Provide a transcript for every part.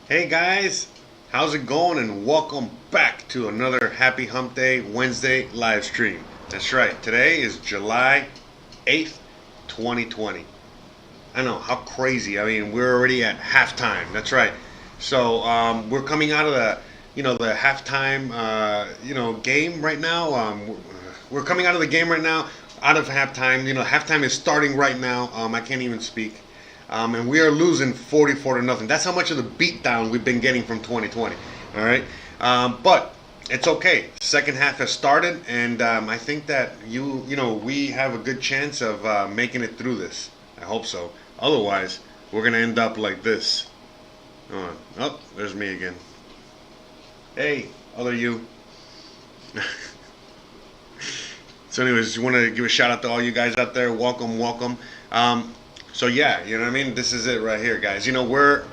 Hey guys, how's it going? And welcome back to another Happy Hump Day Wednesday live stream. That's right, today is July 8th, 2020. I know, how crazy. I mean, we're already at halftime. That's right. So we're coming out of the halftime, game right now. We're coming out of the game right now, out of halftime. Halftime is starting right now. I can't even speak. And we are losing 44 to nothing. That's how much of the beatdown we've been getting from 2020. All right, but it's okay. Second half has started, and I think that we have a good chance of making it through this. I hope so. Otherwise, we're gonna end up like this. Oh, there's me again. Hey, other you. So, anyways, just want to give a shout out to all you guys out there. Welcome, welcome. So yeah, you know what I mean? This is it right here, guys. We're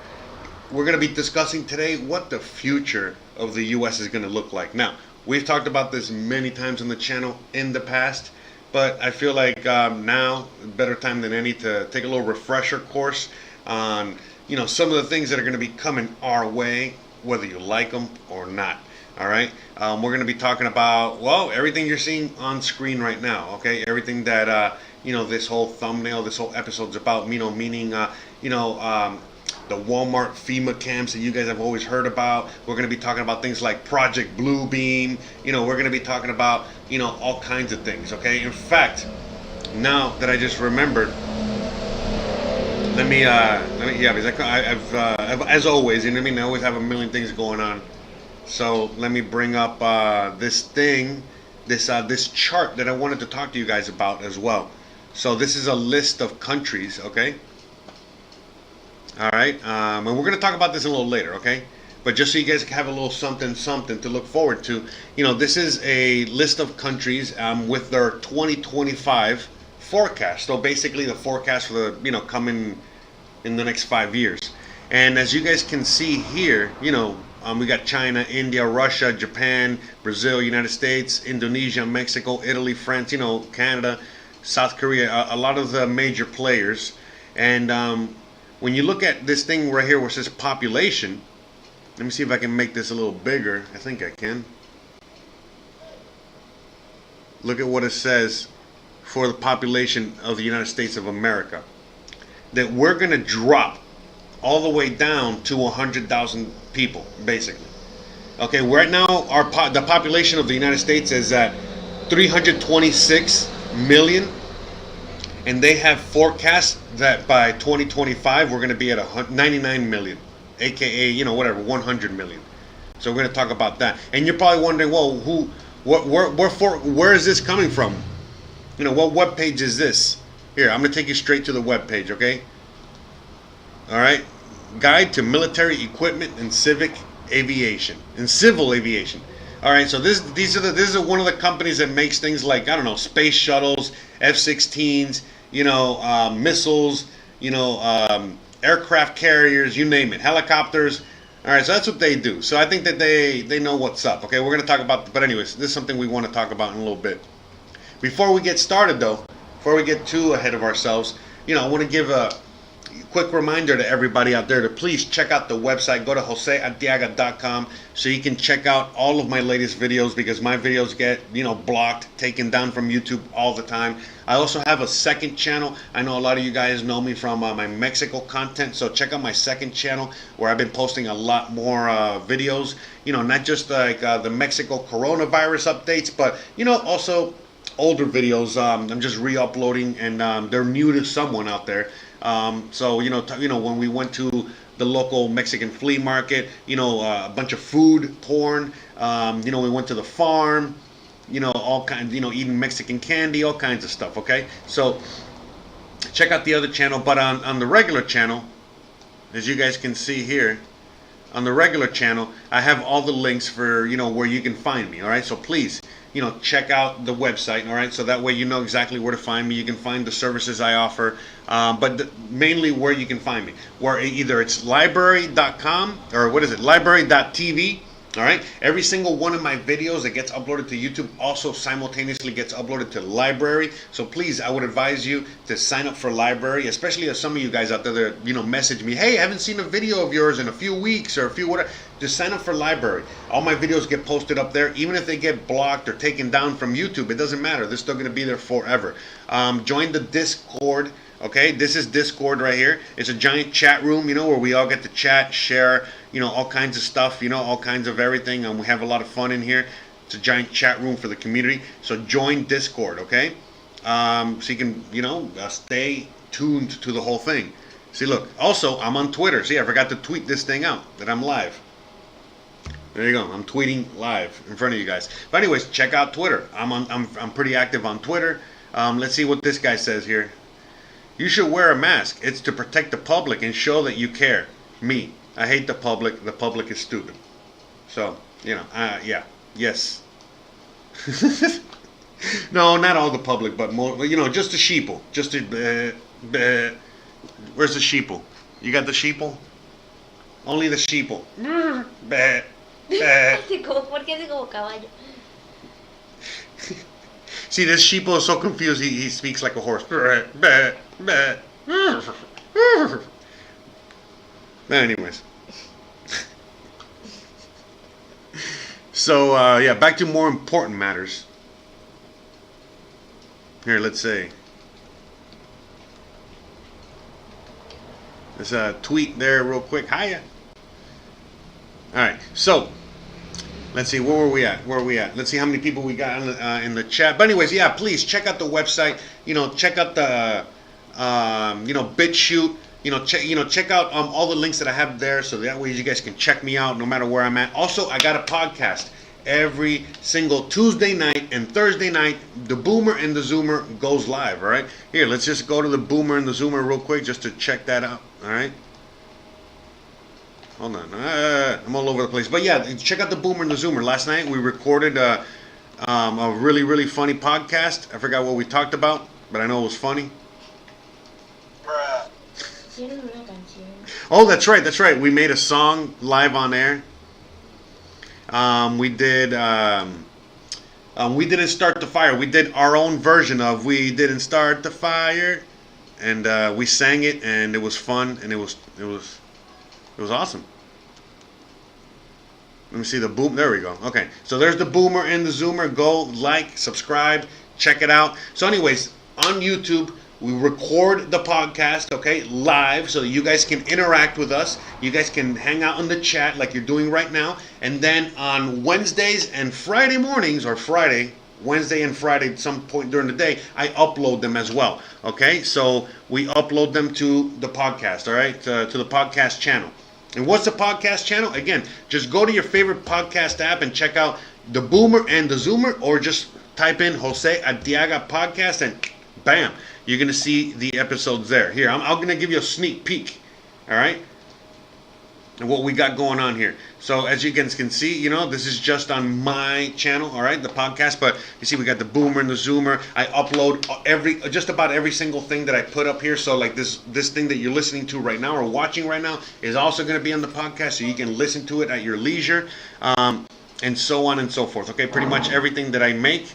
going to be discussing today what the future of the U.S. is going to look like. Now, we've talked about this many times on the channel in the past, but I feel like now, better time than any to take a little refresher course on, some of the things that are going to be coming our way, whether you like them or not. All right, we're going to be talking about, well, everything you're seeing on screen right now. Okay, everything that this whole thumbnail, this whole episode's about. Meaning the Walmart FEMA camps that you guys have always heard about. We're going to be talking about things like Project Bluebeam. We're going to be talking about all kinds of things. Okay, in fact, now that I just remembered, let me because I've as always, I always have a million things going on. So let me bring up this chart that I wanted to talk to you guys about as well. So this is a list of countries, okay? All right, and we're going to talk about this a little later, okay? But just so you guys have a little something to look forward to, this is a list of countries with their 2025 forecast. So basically the forecast for the, coming in the next 5 years. And as you guys can see here, we got China, India, Russia, Japan, Brazil, United States, Indonesia, Mexico, Italy, France, Canada, South Korea, a lot of the major players. And when you look at this thing right here where it says population, let me see if I can make this a little bigger. I think I can. Look at what it says for the population of the United States of America. That we're going to drop all the way down to 100,000 people, basically. Okay, right now the population of the United States is at 326 million, and they have forecast that by 2025 we're going to be at 99 million, aka 100 million. So we're going to talk about that. And you're probably wondering, well, where is this coming from? What web page is this? Here, I'm going to take you straight to the web page, okay? All right, Guide to Military Equipment and Civil Aviation. All right, so this is one of the companies that makes things like, I don't know, space shuttles, F-16s, missiles, aircraft carriers, you name it, helicopters. All right, so that's what they do. So I think that they know what's up. Okay, we're going to talk about, but anyways, this is something we want to talk about in a little bit. Before we get started, though, before we get too ahead of ourselves, I want to give a quick reminder to everybody out there to please check out the website. Go to josearteaga.com so you can check out all of my latest videos, because my videos get blocked, taken down from YouTube all the time. I also have a second channel. I know a lot of you guys know me from my Mexico content, so check out my second channel where I've been posting a lot more videos, not just like the Mexico coronavirus updates, but also older videos. I'm just re-uploading, and they're new to someone out there. So when we went to the local Mexican flea market, a bunch of food porn. We went to the farm, all kinds, eating Mexican candy, all kinds of stuff. Okay, so check out the other channel. But on the regular channel, as you guys can see here, on the regular channel, I have all the links for where you can find me. All right, so please check out the website. All right, so that way you know exactly where to find me. You can find the services I offer, but mainly where you can find me, where either it's library.com or library.tv, All right. Every single one of my videos that gets uploaded to YouTube also simultaneously gets uploaded to Library. So please, I would advise you to sign up for Library, especially as some of you guys out there that message me, hey, I haven't seen a video of yours in a few weeks or a few whatever. Just sign up for Library. All my videos get posted up there, even if they get blocked or taken down from YouTube. It doesn't matter. They're still going to be there forever. Join the Discord. Okay, this is Discord right here. It's a giant chat room, where we all get to chat, share, all kinds of stuff, all kinds of everything, and we have a lot of fun in here. It's a giant chat room for the community. So join Discord, okay? So you can, stay tuned to the whole thing. See, look. Also, I'm on Twitter. See, I forgot to tweet this thing out that I'm live. There you go. I'm tweeting live in front of you guys. But anyways, check out Twitter. I'm pretty active on Twitter. Let's see what this guy says here. You should wear a mask. It's to protect the public and show that you care. Me. I hate the public. The public is stupid. So, yeah. Yes. No, not all the public, but more, just the sheeple. Just the, where's the sheeple? You got the sheeple? Only the sheeple. ¿Por qué hace como caballo? See, this sheeple is so confused, he speaks like a horse. But anyways. So, yeah, back to more important matters. Here, let's say. Let's tweet there real quick. Hiya. Alright, so let's see, where are we at? Let's see how many people we got in the chat. But anyways, yeah, please check out the website. Check out the BitChute. Check out all the links that I have there, so that way you guys can check me out no matter where I'm at. Also, I got a podcast every single Tuesday night and Thursday night. The Boomer and the Zoomer goes live. All right. Here, let's just go to the Boomer and the Zoomer real quick just to check that out. All right. Hold on, I'm all over the place. But yeah, check out the Boomer and the Zoomer. Last night we recorded a really, really funny podcast. I forgot what we talked about, but I know it was funny. Oh, that's right. We made a song live on air. We didn't start the fire. We did our own version of "We Didn't Start the Fire," and we sang it, and it was fun, and it was awesome. Let me see the boom. There we go. Okay, so there's the Boomer and the Zoomer. Go like, subscribe, check it out. So anyways, on YouTube, we record the podcast, okay, live, so that you guys can interact with us. You guys can hang out in the chat like you're doing right now. And then on Wednesdays and Friday mornings, or Wednesday and Friday at some point during the day, I upload them as well, okay? So we upload them to the podcast, all right, to the podcast channel. And what's the podcast channel? Again, just go to your favorite podcast app and check out the Boomer and the Zoomer, or just type in Jose Arteaga podcast and bam, you're going to see the episodes there. Here, I'm going to give you a sneak peek, all right, and what we got going on here. So as you guys can see, this is just on my channel, all right, the podcast. But you see, we got the Boomer and the Zoomer. I upload just about every single thing that I put up here. So like this thing that you're listening to right now or watching right now is also going to be on the podcast, so you can listen to it at your leisure, and so on and so forth. Okay, pretty much everything that I make,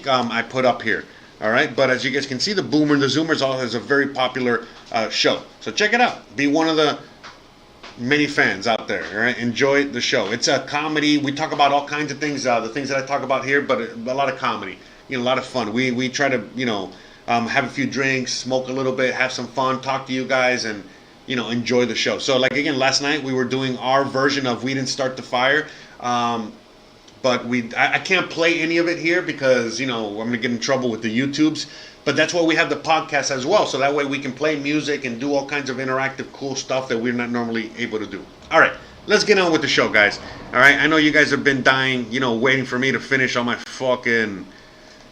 I put up here. All right, but as you guys can see, the Boomer and the Zoomer is a very popular show. So check it out. Be one of the many fans out there. All right, enjoy the show. It's a comedy. We talk about all kinds of things. The things that I talk about here, but a lot of comedy. A lot of fun. We try to have a few drinks, smoke a little bit, have some fun, talk to you guys, and enjoy the show. So like again, last night we were doing our version of "We Didn't Start the Fire." But I can't play any of it here because, I'm going to get in trouble with the YouTubes. But that's why we have the podcast as well. So that way we can play music and do all kinds of interactive, cool stuff that we're not normally able to do. All right, let's get on with the show, guys. All right, I know you guys have been dying, waiting for me to finish all my fucking,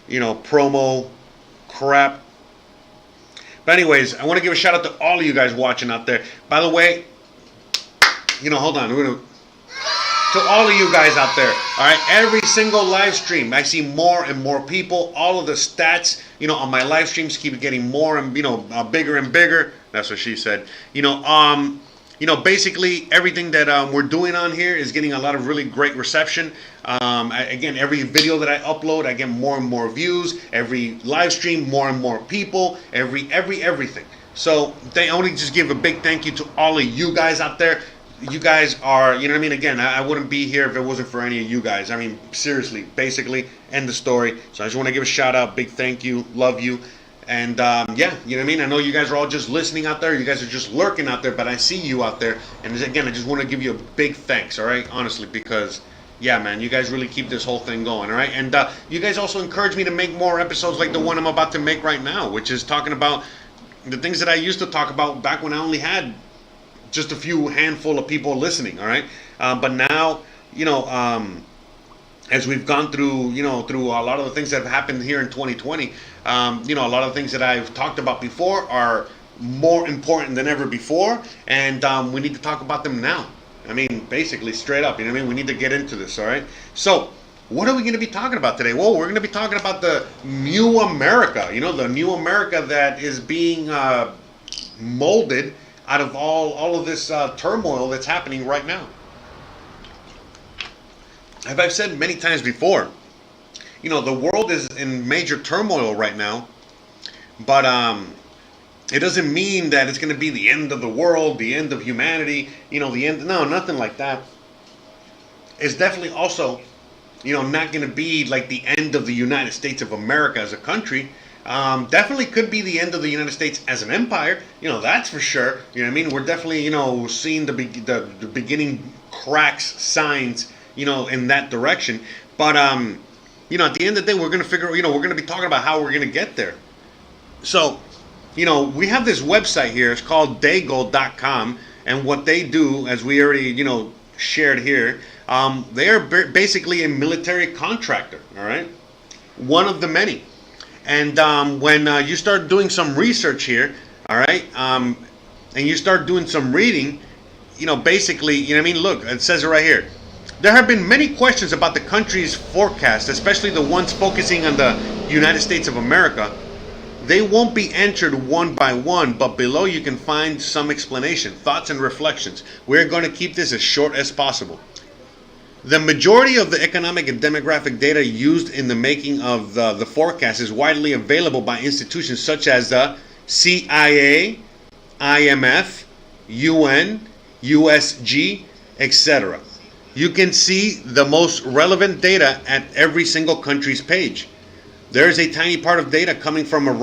promo crap. But anyways, I want to give a shout out to all of you guys watching out there. By the way, hold on. We're going to... To all of you guys out there, all right, every single live stream, I see more and more people. All of the stats, on my live streams keep getting more and, bigger and bigger. That's what she said. basically everything that we're doing on here is getting a lot of really great reception. Again, every video that I upload, I get more and more views. Every live stream, more and more people. Everything. So I want to just give a big thank you to all of you guys out there. You guys are, you know what I mean? Again, I wouldn't be here if it wasn't for any of you guys. I mean, seriously, basically, end the story. So I just want to give a shout out, big thank you, love you. And yeah, you know what I mean? I know you guys are all just listening out there. You guys are just lurking out there, but I see you out there. And again, I just want to give you a big thanks, all right? Honestly, because, yeah, man, you guys really keep this whole thing going, all right? And you guys also encourage me to make more episodes like the one I'm about to make right now, which is talking about the things that I used to talk about back when I only had just a few handful of people listening, all right? But now, as we've gone through, through a lot of the things that have happened here in 2020, a lot of things that I've talked about before are more important than ever before, and we need to talk about them now. I mean, basically, straight up, you know what I mean? We need to get into this, all right? So, what are we going to be talking about today? Well, we're going to be talking about the new America, the new America that is being molded out of all of this turmoil that's happening right now. As I've said many times before, the world is in major turmoil right now, but it doesn't mean that it's going to be the end of the world, the end of humanity, the end. No, nothing like that. It's definitely also, not going to be like the end of the United States of America as a country. Definitely could be the end of the United States as an empire. That's for sure. You know what I mean? We're definitely, seeing the beginning cracks, signs, in that direction. But, at the end of the day, we're going to figure, we're going to be talking about how we're going to get there. So, we have this website here. It's called Dago.com. And what they do, as we already, shared here, they are basically a military contractor, all right? One of the many. And when you start doing some research here, all right, and you start doing some reading, basically, look, it says it right here. There have been many questions about the country's forecast, especially the ones focusing on the United States of America. They won't be answered one by one, but below you can find some explanation, thoughts, and reflections. We're going to keep this as short as possible. The majority of the economic and demographic data used in the making of the forecast is widely available by institutions such as the CIA, IMF, UN, USG, etc. You can see the most relevant data at every single country's page. There is a tiny part of data coming from a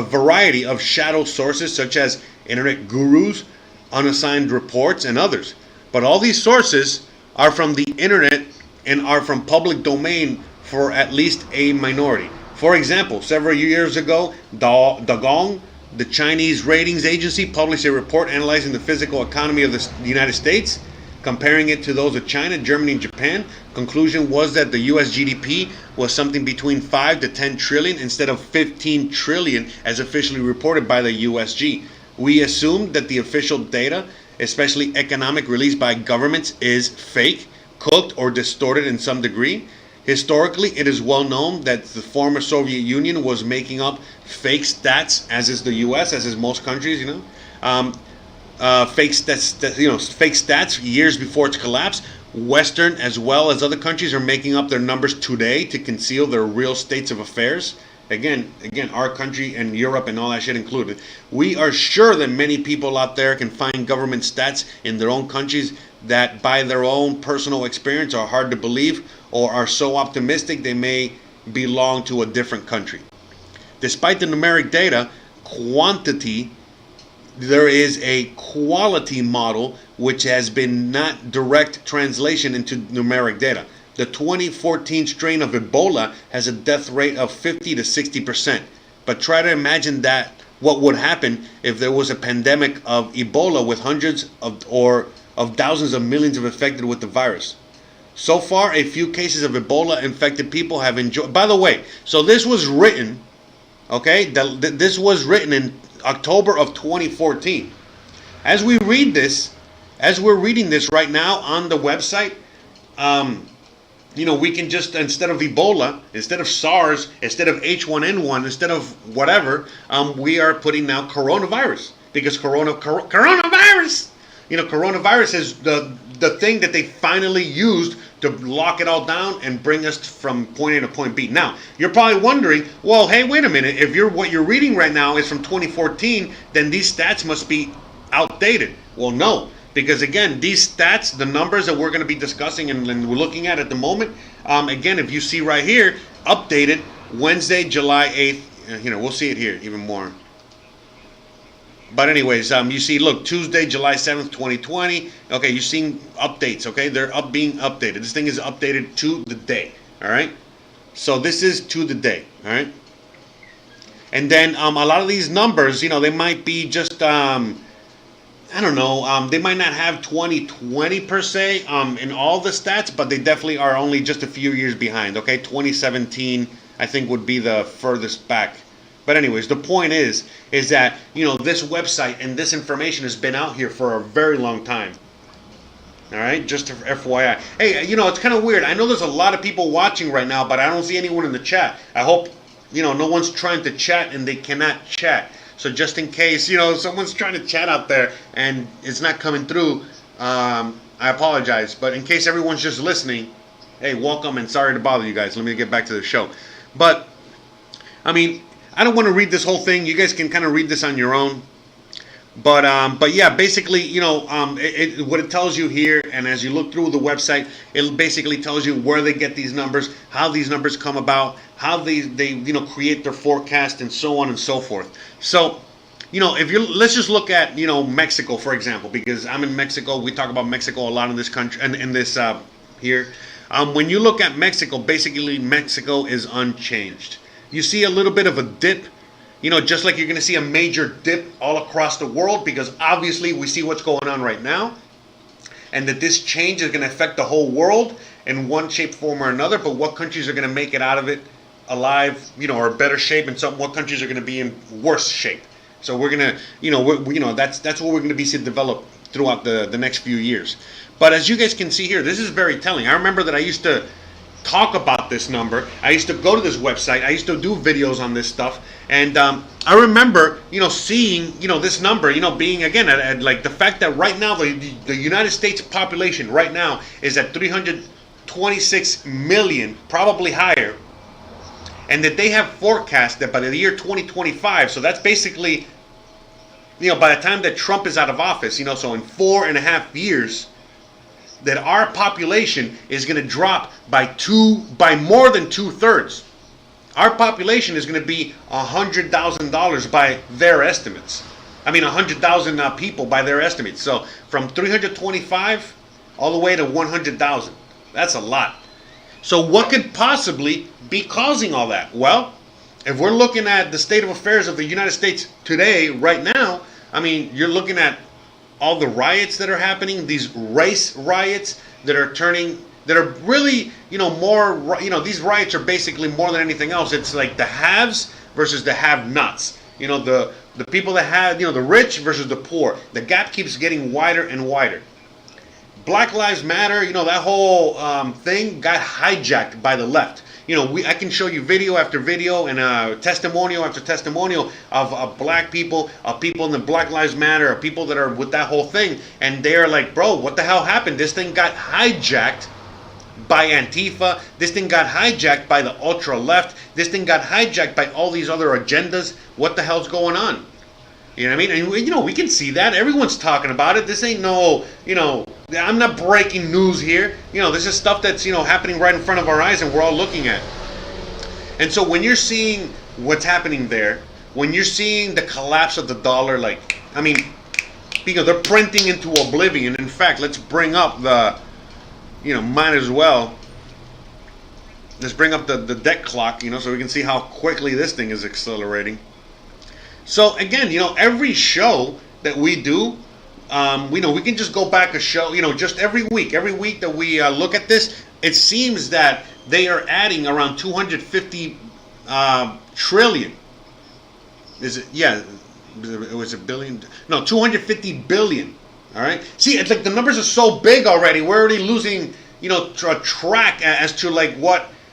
variety of shadow sources such as internet gurus, unassigned reports, and others. But all these sources are from the internet and are from public domain for at least a minority. For example, several years ago, Dagong, the Chinese ratings agency, published a report analyzing the physical economy of the United States, comparing it to those of China, Germany, and Japan. Conclusion was that the US GDP was something between 5 to 10 trillion instead of 15 trillion as officially reported by the USG. We assumed that the official data, especially economic, released by governments, is fake, cooked, or distorted in some degree. Historically, it is well known that the former Soviet Union was making up fake stats, as is the U.S., as is most countries, fake stats years before its collapse. Western, as well as other countries, are making up their numbers today to conceal their real states of affairs. Again, our country and Europe and all that shit included. We are sure that many people out there can find government stats in their own countries that by their own personal experience are hard to believe or are so optimistic they may belong to a different country. Despite the numeric data, there is a quality model which has been not direct translation into numeric data. The 2014 strain of Ebola has a death rate of 50 to 60%. But try to imagine that what would happen if there was a pandemic of Ebola with hundreds of thousands of millions of infected with the virus. So far, a few cases of Ebola infected people have enjoyed. By the way, so this was written, okay? This was written in October of 2014. As we read this, as we're reading this right now on the website, we can just, instead of Ebola, instead of SARS, instead of H1N1, instead of whatever, we are putting now coronavirus. Because coronavirus, coronavirus is the thing that they finally used to lock it all down and bring us from point A to point B. Now, you're probably wondering, well, hey, wait a minute. If what you're reading right now is from 2014, then these stats must be outdated. Well, no, because again, these stats, the numbers that we're going to be discussing and we're looking at the moment, again, if you see right here, updated Wednesday, July 8th. We'll see it here even more. But anyways, you see, look, Tuesday, July 7th, 2020. Okay, you're seeing updates, okay? They're being updated. This thing is updated to the day, all right? So this is to the day, all right? And then a lot of these numbers, they might be just, I don't know, they might not have 2020 per se in all the stats, but they definitely are only just a few years behind, okay? 2017, I think, would be the furthest back. But anyways, the point is that, this website and this information has been out here for a very long time. All right, just FYI. Hey, it's kind of weird. I know there's a lot of people watching right now, but I don't see anyone in the chat. I hope, no one's trying to chat and they cannot chat. So just in case, someone's trying to chat out there and it's not coming through, I apologize. But in case everyone's just listening, hey, welcome and sorry to bother you guys. Let me get back to the show. But, I don't want to read this whole thing. You guys can kind of read this on your own. But yeah, basically, what it tells you here, and as you look through the website, it basically tells you where they get these numbers, how these numbers come about, how they create their forecast, and so on and so forth. So, let's just look at, Mexico, for example, because I'm in Mexico. We talk about Mexico a lot in this country, and in this here. When you look at Mexico, basically Mexico is unchanged. You see a little bit of a dip, just like you're going to see a major dip all across the world, because obviously we see what's going on right now, and that this change is going to affect the whole world in one shape, form, or another. But what countries are going to make it out of it alive, or better shape, and what countries are going to be in worse shape. So we're going to, that's what we're going to be seeing develop throughout the next few years. But as you guys can see here, this is very telling. I remember that I used to talk about this number. I used to go to this website. I used to do videos on this stuff, and I remember, seeing, this number, being again at like the fact that right now the United States population right now is at 326 million, probably higher, and that they have forecast that by the year 2025, so that's basically, by the time that Trump is out of office, so in 4.5 years, that our population is going to drop by more than 2/3. Our population is going to be $100,000 by their estimates. 100,000 people by their estimates. So from 325 all the way to 100,000. That's a lot. So what could possibly be causing all that? Well, if we're looking at the state of affairs of the United States today, right now, you're looking at all the riots that are happening, these race riots that are really, more, these riots are basically more than anything else. It's like the haves versus the have-nots. The people that have, the rich versus the poor. The gap keeps getting wider and wider. Black Lives Matter, that whole thing got hijacked by the left. I can show you video after video and testimonial after testimonial of black people, of people in the Black Lives Matter, of people that are with that whole thing, and they're like, bro, what the hell happened? This thing got hijacked by Antifa. This thing got hijacked by the ultra left. This thing got hijacked by all these other agendas. What the hell's going on? You know what I mean? And we can see that. Everyone's talking about it. This ain't no, I'm not breaking news here. This is stuff that's, happening right in front of our eyes and we're all looking at. And so when you're seeing what's happening there, when you're seeing the collapse of the dollar, they're printing into oblivion. In fact, let's bring up the, might as well. Let's bring up the debt clock, so we can see how quickly this thing is accelerating. So again, every show that we do, we can just go back a show, just every week that we look at this, it seems that they are adding around 250 trillion. Is it? Yeah, it was a billion. No, 250 billion. All right. See, it's like the numbers are so big already. We're already losing, track as to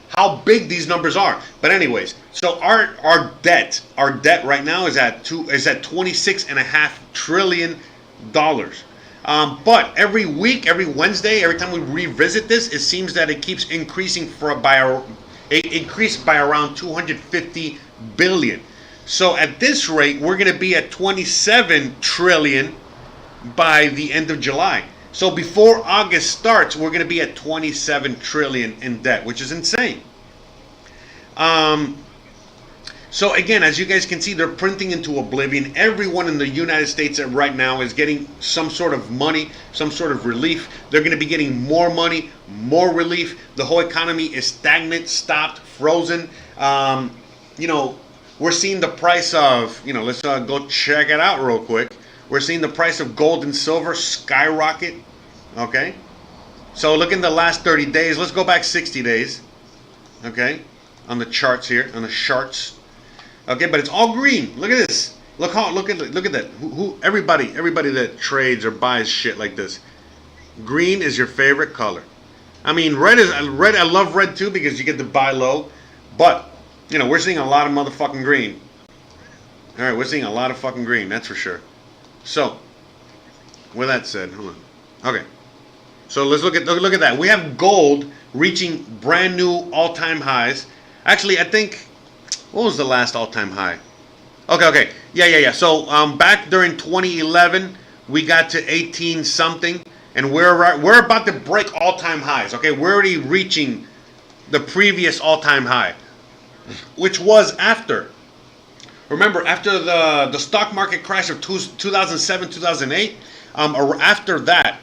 how big these numbers are. But anyways, so our debt right now is at $26.5 trillion. But every week, every Wednesday, every time we revisit this, it seems that it keeps increasing it increased by around 250 billion. So at this rate, we're going to be at 27 trillion by the end of July. So before August starts, we're going to be at 27 trillion in debt, which is insane. So again, as you guys can see, they're printing into oblivion. Everyone in the United States right now is getting some sort of money, some sort of relief. They're going to be getting more money, more relief. The whole economy is stagnant, stopped, frozen. We're seeing the price of, let's go check it out real quick. We're seeing the price of gold and silver skyrocket. Okay. So look in the last 30 days. Let's go back 60 days. Okay. On the charts here, on the charts. Okay, but it's all green. Look at this. Look at that. Everybody that trades or buys shit like this. Green is your favorite color. I mean, red. I love red too because you get to buy low. But we're seeing a lot of motherfucking green. All right, we're seeing a lot of fucking green. That's for sure. So, with that said, hold on. Okay. So let's look at that. We have gold reaching brand new all-time highs. Actually, I think. What was the last all-time high? Okay. Yeah. So back during 2011, we got to 18 something, and we're about to break all-time highs. Okay, we're already reaching the previous all-time high, which was after. Remember, after the stock market crash of 2007, 2008. After that.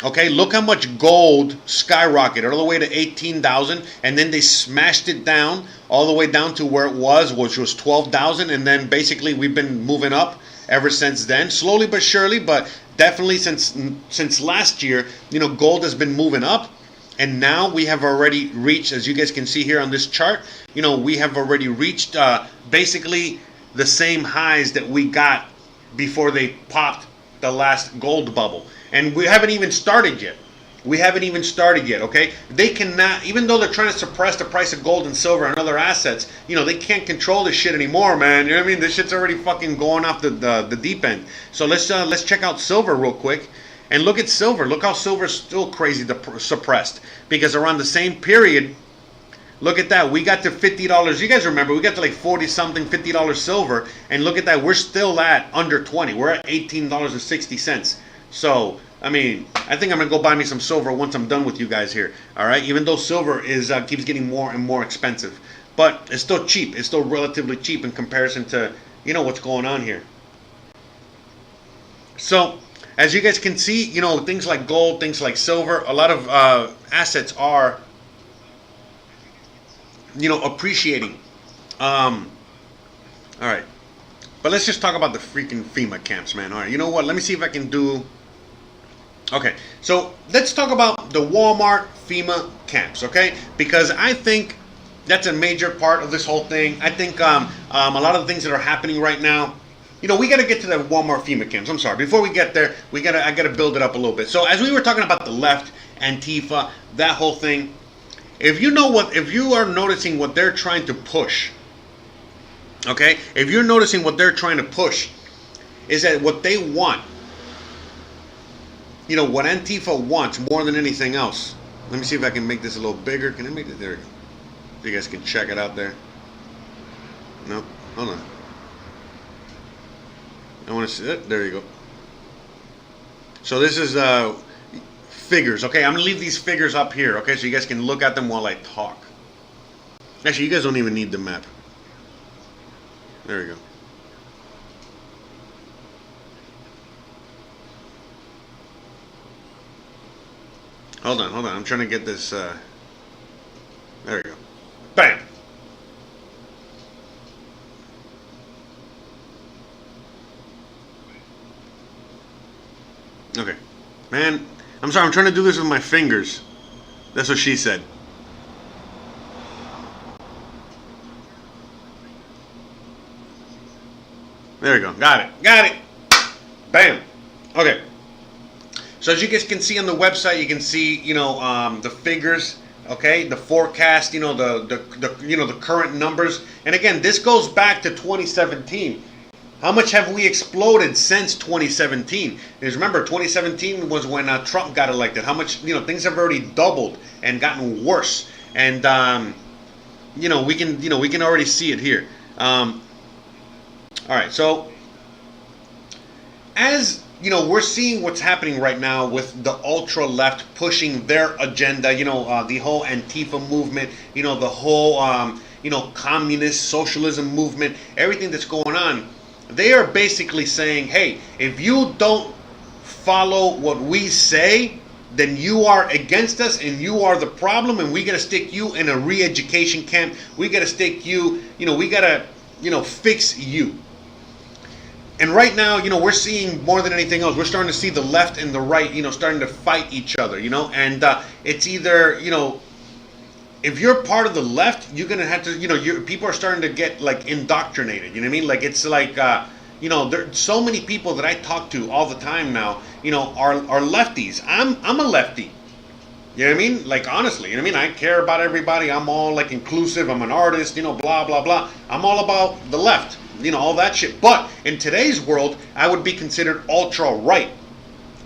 Okay, look how much gold skyrocketed all the way to 18,000, and then they smashed it down all the way down to where it was, which was 12,000, and then basically we've been moving up ever since then, slowly but surely, but definitely since last year, gold has been moving up, and now we have already reached, as you guys can see here on this chart, we have already reached basically the same highs that we got before they popped the last gold bubble. And we haven't even started yet. Okay? They cannot, even though they're trying to suppress the price of gold and silver and other assets, they can't control this shit anymore, man. You know what I mean? This shit's already fucking going off the deep end. So let's check out silver real quick. And look at silver. Look how silver's still crazy suppressed. Because around the same period, look at that. We got to $50. You guys remember, we got to like 40 something, $50 silver. And look at that. We're still at under 20. We're at $18.60. So, I mean, I think I'm going to go buy me some silver once I'm done with you guys here. All right? Even though silver keeps getting more and more expensive. But it's still cheap. It's still relatively cheap in comparison to, what's going on here. So, as you guys can see, things like gold, things like silver, a lot of assets are, appreciating. All right. But let's just talk about the freaking FEMA camps, man. All right. You know what? Let me see if I can do... Okay, so let's talk about the Walmart FEMA camps, okay? Because I think that's a major part of this whole thing. I think a lot of the things that are happening right now, we got to get to the Walmart FEMA camps. I'm sorry. Before we get there, I got to build it up a little bit. So as we were talking about the left, Antifa, that whole thing, if you are noticing what they're trying to push, okay? If you're noticing what they're trying to push, is that what they want, what Antifa wants more than anything else. Let me see if I can make this a little bigger. Can I make it? There we go. So you guys can check it out there. No, hold on. I want to see it. There you go. So this is figures. Okay, I'm going to leave these figures up here. Okay, so you guys can look at them while I talk. Actually, you guys don't even need the map. There we go. Hold on. I'm trying to get this. There we go. Bam. Okay. Man, I'm sorry. I'm trying to do this with my fingers. That's what she said. There we go. Got it. Bam. Okay. So as you guys can see on the website, you can see, the figures, okay, the forecast, the current numbers. And again, this goes back to 2017. How much have we exploded since 2017? Because remember, 2017 was when Trump got elected. How much, things have already doubled and gotten worse. And, we can already see it here. All right, so as we're seeing what's happening right now with the ultra left pushing their agenda. The whole Antifa movement. The whole communist socialism movement. Everything that's going on. They are basically saying, hey, if you don't follow what we say, then you are against us and you are the problem, and we got to stick you in a re-education camp. We got to stick you, we got to, fix you. And right now, we're seeing more than anything else, we're starting to see the left and the right, starting to fight each other, and it's either, if you're part of the left, you're going to have to, people are starting to get like indoctrinated, you know what I mean? Like it's like, there's so many people that I talk to all the time now, are lefties. I'm a lefty. You know what I mean? Like honestly, you know what I mean? I care about everybody. I'm all like inclusive. I'm an artist, blah, blah, blah. I'm all about the left, all that shit. But in today's world, I would be considered ultra right.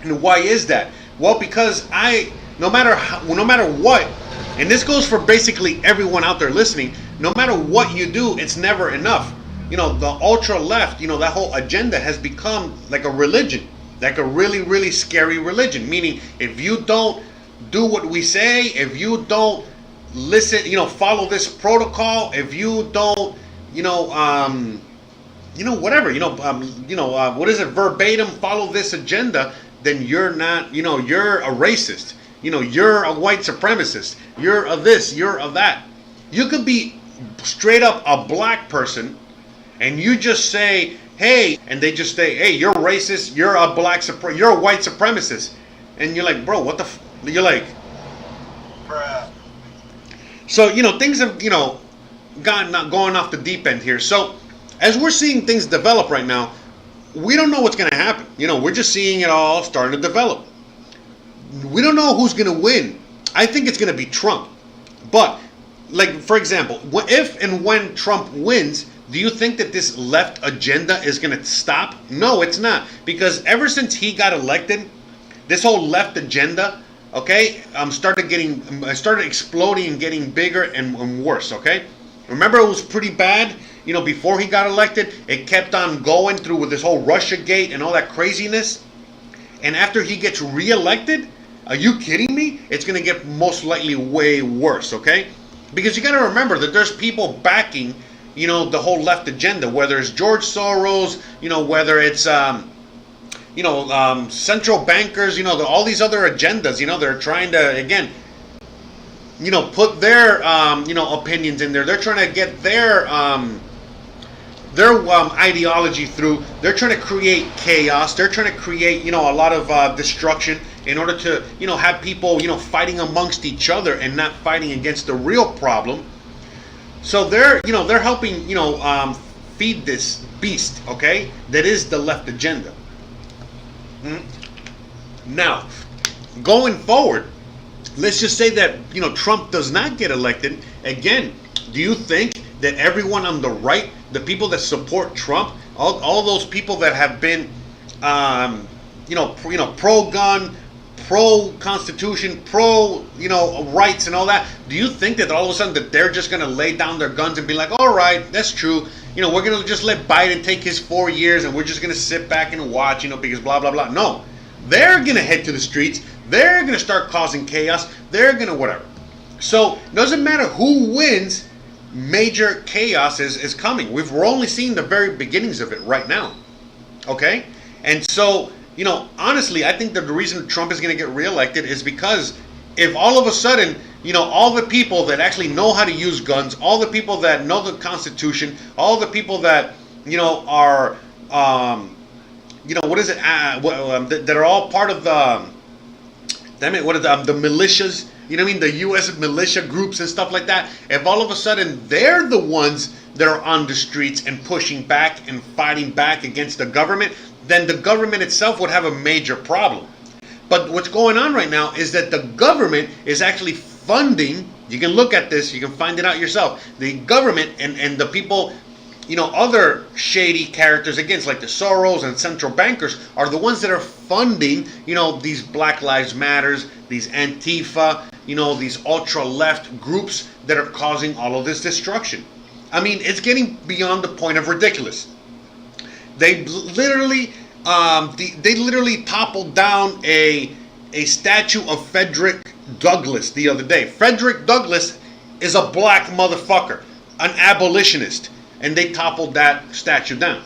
And why is that? Well, because no matter what, and this goes for basically everyone out there listening, no matter what you do, it's never enough. The ultra left, that whole agenda has become like a religion, like a really, really scary religion. Meaning, if you don't do what we say, if you don't listen, follow this protocol, if you don't, whatever, what is it, verbatim, follow this agenda, then you're not, you're a racist. You're a white supremacist. You're a this, you're a that. You could be straight up a black person and you just say, hey, and they just say, hey, you're racist, you're a you're a white supremacist. And you're like, bro, what the you're like, bruh. So, things have, going off the deep end here. So, as we're seeing things develop right now, we don't know what's going to happen. We're just seeing it all starting to develop. We don't know who's going to win. I think it's going to be Trump. But, like, for example, if and when Trump wins, do you think that this left agenda is going to stop? No, it's not. Because ever since he got elected, this whole left agenda, okay, started exploding and getting bigger and worse, okay? Remember, it was pretty bad, before he got elected. It kept on going through with this whole Russiagate and all that craziness. And after he gets reelected, are you kidding me? It's going to get most likely way worse, okay? Because you got to remember that there's people backing, the whole left agenda, whether it's George Soros, whether it's, central bankers, all these other agendas, they're trying to, again, put their, opinions in there. They're trying to get their ideology through. They're trying to create chaos. They're trying to create, a lot of destruction in order to, have people, fighting amongst each other and not fighting against the real problem. So they're helping, feed this beast, okay, that is the left agenda. Now, going forward, let's just say that, Trump does not get elected. Again, do you think that everyone on the right, the people that support Trump, all those people that have been, pro-gun, pro-constitution, rights and all that, do you think that all of a sudden that they're just going to lay down their guns and be like, all right, that's true, we're going to just let Biden take his 4 years and we're just going to sit back and watch, because blah, blah, blah. No, they're going to head to the streets. They're going to start causing chaos. They're going to whatever. So it doesn't matter who wins, major chaos is coming. We're only seeing the very beginnings of it right now. Okay? And so, honestly, I think that the reason Trump is going to get reelected is because if all of a sudden, all the people that actually know how to use guns, all the people that know the Constitution, all the people that, are, what is it, that are all part of the, the militias, the U.S. militia groups and stuff like that, if all of a sudden they're the ones that are on the streets and pushing back and fighting back against the government, then the government itself would have a major problem. But what's going on right now is that the government is actually funding, you can look at this, you can find it out yourself, the government and the people other shady characters against, like the Soros and central bankers, are the ones that are funding, these Black Lives Matters, these Antifa, these ultra-left groups that are causing all of this destruction. I mean, it's getting beyond the point of ridiculous. They literally toppled down a statue of Frederick Douglass the other day. Frederick Douglass is a black motherfucker, an abolitionist, and they toppled that statue down.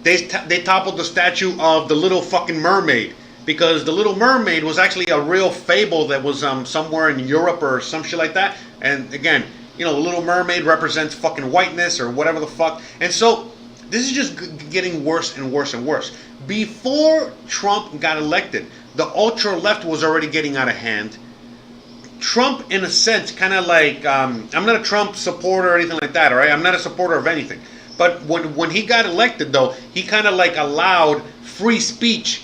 They toppled the statue of the Little fucking Mermaid, because the Little Mermaid was actually a real fable that was somewhere in Europe or some shit like that. And again, the Little Mermaid represents fucking whiteness or whatever the fuck. And so this is just getting worse and worse and worse. Before Trump got elected, the ultra left was already getting out of hand. Trump, in a sense, kind of like, I'm not a Trump supporter or anything like that, all right? I'm not a supporter of anything. But when he got elected, though, he kind of like allowed free speech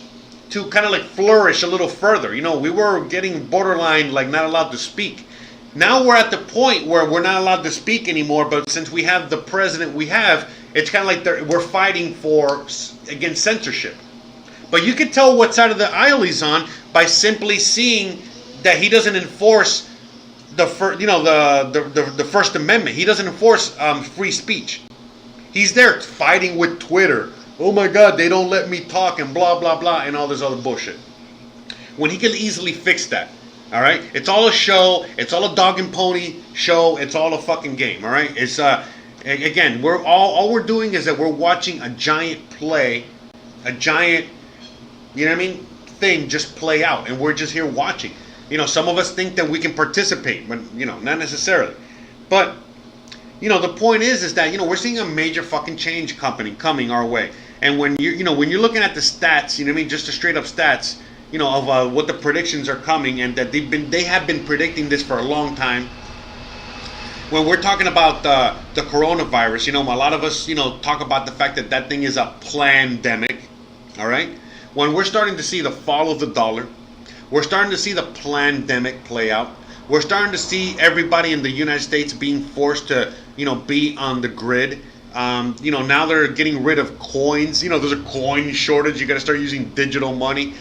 to kind of like flourish a little further. We were getting borderline like not allowed to speak. Now we're at the point where we're not allowed to speak anymore, but since we have the president we have, it's kind of like we're fighting against censorship. But you can tell what side of the aisle he's on by simply seeing that he doesn't enforce the First Amendment. He doesn't enforce free speech. He's there fighting with Twitter. Oh my God, they don't let me talk and blah blah blah and all this other bullshit. When he can easily fix that. All right, it's all a show. It's all a dog and pony show. It's all a fucking game. All right, it's again, we're all we're doing is that we're watching a giant play, a giant, thing just play out, and we're just here watching. Some of us think that we can participate, but not necessarily. But the point is that we're seeing a major fucking change coming our way, and when you're looking at the stats, just the straight up stats. Of what the predictions are coming, and that they have been predicting this for a long time. When we're talking about the coronavirus, a lot of us, talk about the fact that thing is a plandemic, all right? When we're starting to see the fall of the dollar, we're starting to see the plandemic play out. We're starting to see everybody in the United States being forced to, be on the grid. Now they're getting rid of coins. There's a coin shortage. You got to start using digital money.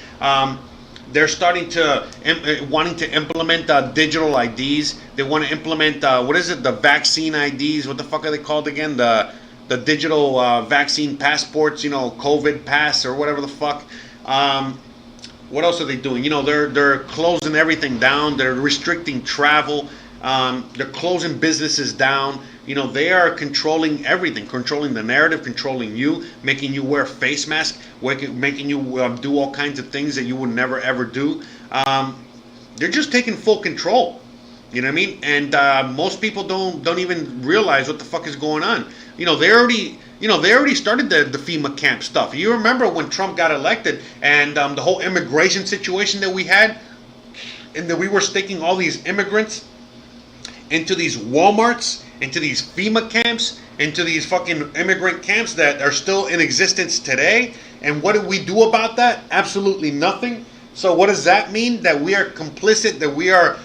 They're starting to wanting to implement digital IDs. They want to implement the vaccine IDs? What the fuck are they called again? The digital vaccine passports. COVID pass or whatever the fuck. What else are they doing? They're closing everything down. They're restricting travel. They're closing businesses down. They are controlling everything, controlling the narrative, controlling you, making you wear face masks, making you do all kinds of things that you would never ever do. They're just taking full control. You know what I mean? And most people don't even realize what the fuck is going on. They already started the FEMA camp stuff. You remember when Trump got elected and the whole immigration situation that we had, and that we were sticking all these immigrants into these Walmarts, into these FEMA camps, into these fucking immigrant camps that are still in existence today. And what did we do about that? Absolutely nothing. So what does that mean? That we are complicit, that we are,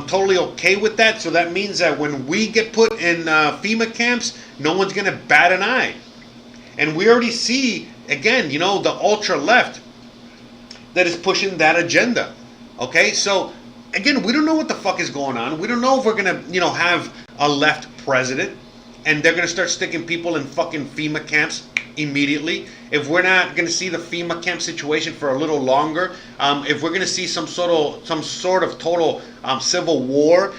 totally okay with that. So that means that when we get put in FEMA camps, no one's going to bat an eye. And we already see, again, the ultra left that is pushing that agenda. Okay, so again, we don't know what the fuck is going on. We don't know if we're going to, have a left president and they're going to start sticking people in fucking FEMA camps immediately. If we're not going to see the FEMA camp situation for a little longer, if we're going to see some sort of total civil war,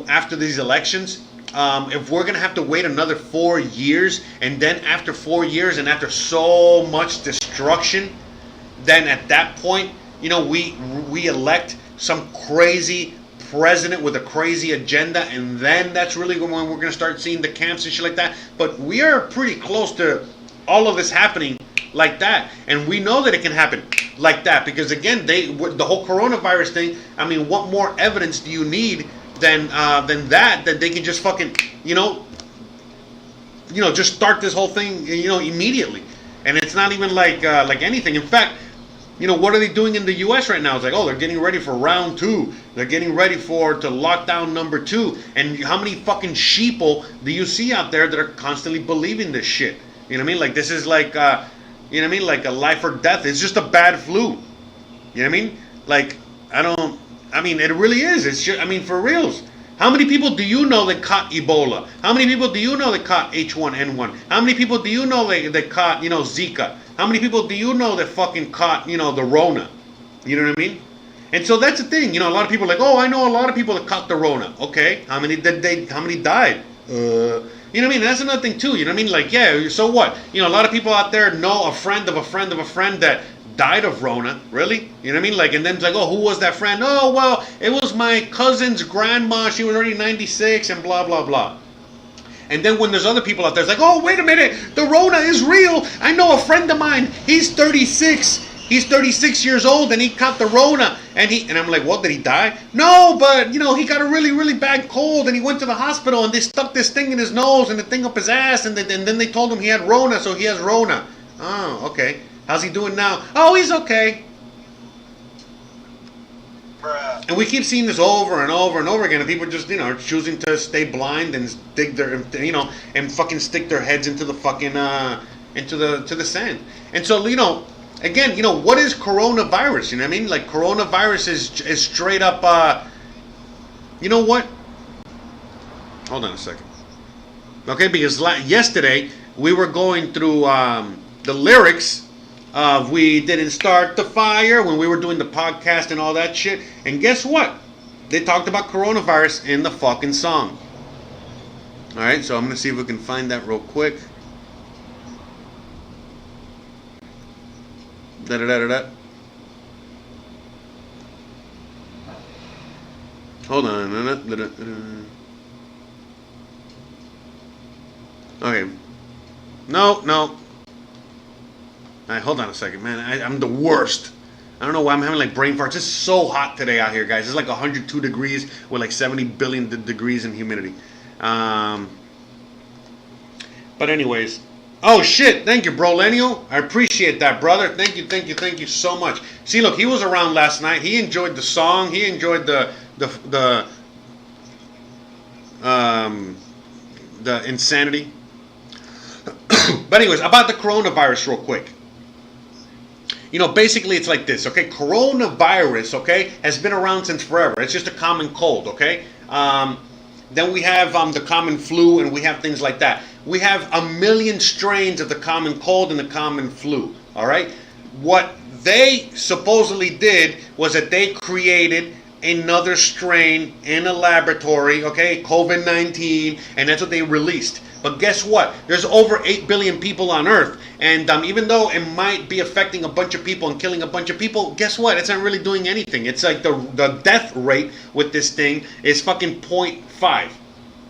after these elections, if we're going to have to wait another 4 years, and then after 4 years and after so much destruction, then at that point, we elect some crazy president with a crazy agenda, and then that's really when we're going to start seeing the camps and shit like that. But we are pretty close to all of this happening like that, and we know that it can happen like that, because again, the whole coronavirus thing, I mean, what more evidence do you need than that they can just fucking just start this whole thing immediately. And it's not even like anything. In fact, You know, what are they doing in the U.S. right now? It's like, oh, they're getting ready for round 2. They're getting ready to lockdown number 2. And how many fucking sheeple do you see out there that are constantly believing this shit? You know what I mean? Like, this is like, you know what I mean? Like a life or death. It's just a bad flu. You know what I mean? Like, it really is. It's just, for reals. How many people do you know that caught Ebola? How many people do you know that caught H1N1? How many people do you know that caught, Zika? How many people do you know that fucking caught, the Rona? You know what I mean? And so that's the thing. A lot of people are like, oh, I know a lot of people that caught the Rona. Okay, how many died? You know what I mean? That's another thing too. You know what I mean? Like, yeah, so what? A lot of people out there know a friend of a friend of a friend that died of Rona. Really? You know what I mean? Like, and then it's like, oh, who was that friend? Oh, well, it was my cousin's grandma. She was already 96 and blah, blah, blah. And then when there's other people out there, it's like, oh, wait a minute, the Rona is real. I know a friend of mine. He's 36. He's 36 years old and he caught the Rona. And I'm like, what, did he die? No, but, he got a really, really bad cold and he went to the hospital and they stuck this thing in his nose and the thing up his ass. And then they told him he had Rona, so he has Rona. Oh, okay. How's he doing now? Oh, he's okay. Bruh. And we keep seeing this over and over and over again. And people just, are choosing to stay blind and dig their, and fucking stick their heads into the fucking, to the sand. And so, again, what is coronavirus? You know what I mean? Like, coronavirus is straight up, you know what? Hold on a second. Okay, because yesterday we were going through the lyrics of We Didn't Start the Fire when we were doing the podcast and all that shit. And guess what? They talked about coronavirus in the fucking song. Alright, so I'm going to see if we can find that real quick. Da-da-da-da-da. Hold on. Okay. No. Alright, hold on a second, man. I'm the worst. I don't know why I'm having like brain farts. It's so hot today out here, guys. It's like 102 degrees with like 70 billion degrees in humidity. But anyways. Oh shit, thank you, bro, Lenio. I appreciate that, brother. Thank you so much. See, look, he was around last night. He enjoyed the song. He enjoyed the insanity. But anyways, about the coronavirus real quick. Basically it's like this, okay? Coronavirus, okay, has been around since forever. It's just a common cold, okay? Then we have the common flu and we have things like that. We have a million strains of the common cold and the common flu, all right? What they supposedly did was that they created another strain in a laboratory, okay, COVID-19, and that's what they released. But guess what? There's over 8 billion people on Earth. And even though it might be affecting a bunch of people and killing a bunch of people, guess what? It's not really doing anything. It's like the death rate with this thing is fucking 0.5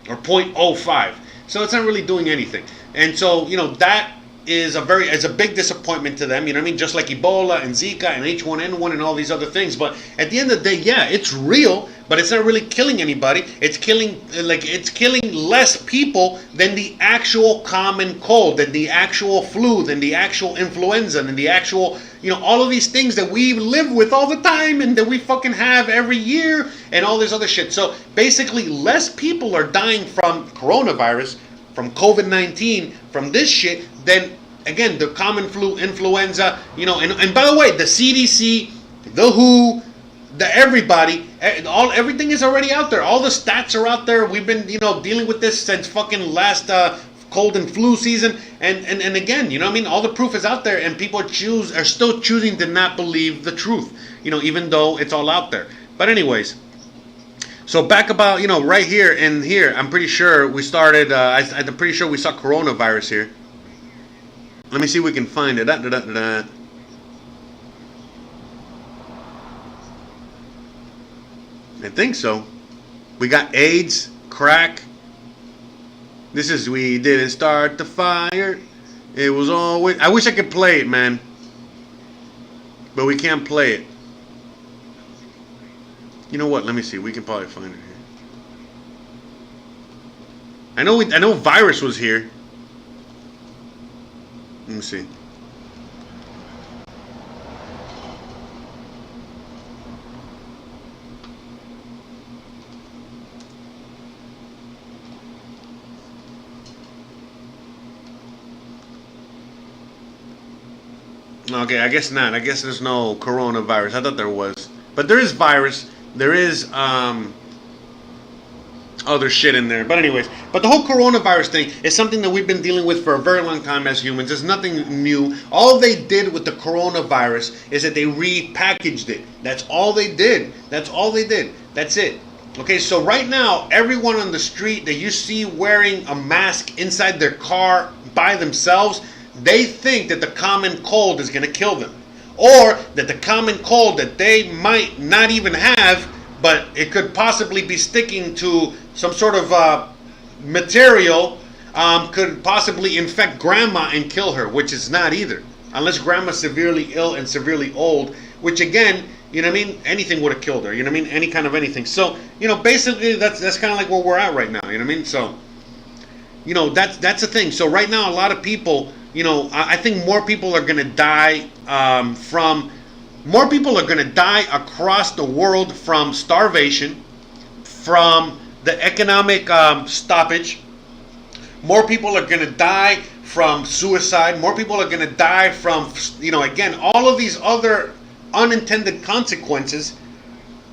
or 0.05. So it's not really doing anything. And so, that is a big disappointment to them, you know what I mean? Just like Ebola and Zika and H1N1 and all these other things. But at the end of the day, yeah, it's real, but it's not really killing anybody. It's killing less people than the actual common cold, than the actual flu, than the actual influenza, than the actual, all of these things that we live with all the time and that we fucking have every year and all this other shit. So basically, less people are dying from coronavirus, from COVID-19, from this shit, than, again, the common flu, influenza, and by the way, the CDC, the WHO, the everybody, everything is already out there. All the stats are out there. We've been, dealing with this since fucking last cold and flu season, and again, all the proof is out there, and people are still choosing to not believe the truth, even though it's all out there. But anyways. So back about, right here and here, I'm pretty sure we started, I'm pretty sure we saw coronavirus here. Let me see if we can find it. I think so. We got AIDS, crack. This is We Didn't Start the Fire. It was always... I wish I could play it, man. But we can't play it. You know what? Let me see. We can probably find it here. I know virus was here. Let me see. Okay, I guess not. I guess there's no coronavirus. I thought there was, but there is virus. There is other shit in there. But anyways, but the whole coronavirus thing is something that we've been dealing with for a very long time as humans. It's nothing new. All they did with the coronavirus is that they repackaged it. That's all they did. That's all they did. That's it. Okay, so right now, everyone on the street that you see wearing a mask inside their car by themselves, they think that the common cold is going to kill them. Or that the common cold that they might not even have, but it could possibly be sticking to some sort of material, could possibly infect grandma and kill her, which is not either. Unless grandma's severely ill and severely old, which again, you know what I mean? Anything would have killed her, you know what I mean? Any kind of anything. So, you know, basically that's kind of like where we're at right now, you know what I mean? So, you know, that's the thing. So right now, a lot of people, you know, I think more people are going to die more people are going to die across the world from starvation, from the economic stoppage. More people are going to die from suicide. More people are going to die from, you know, again, all of these other unintended consequences,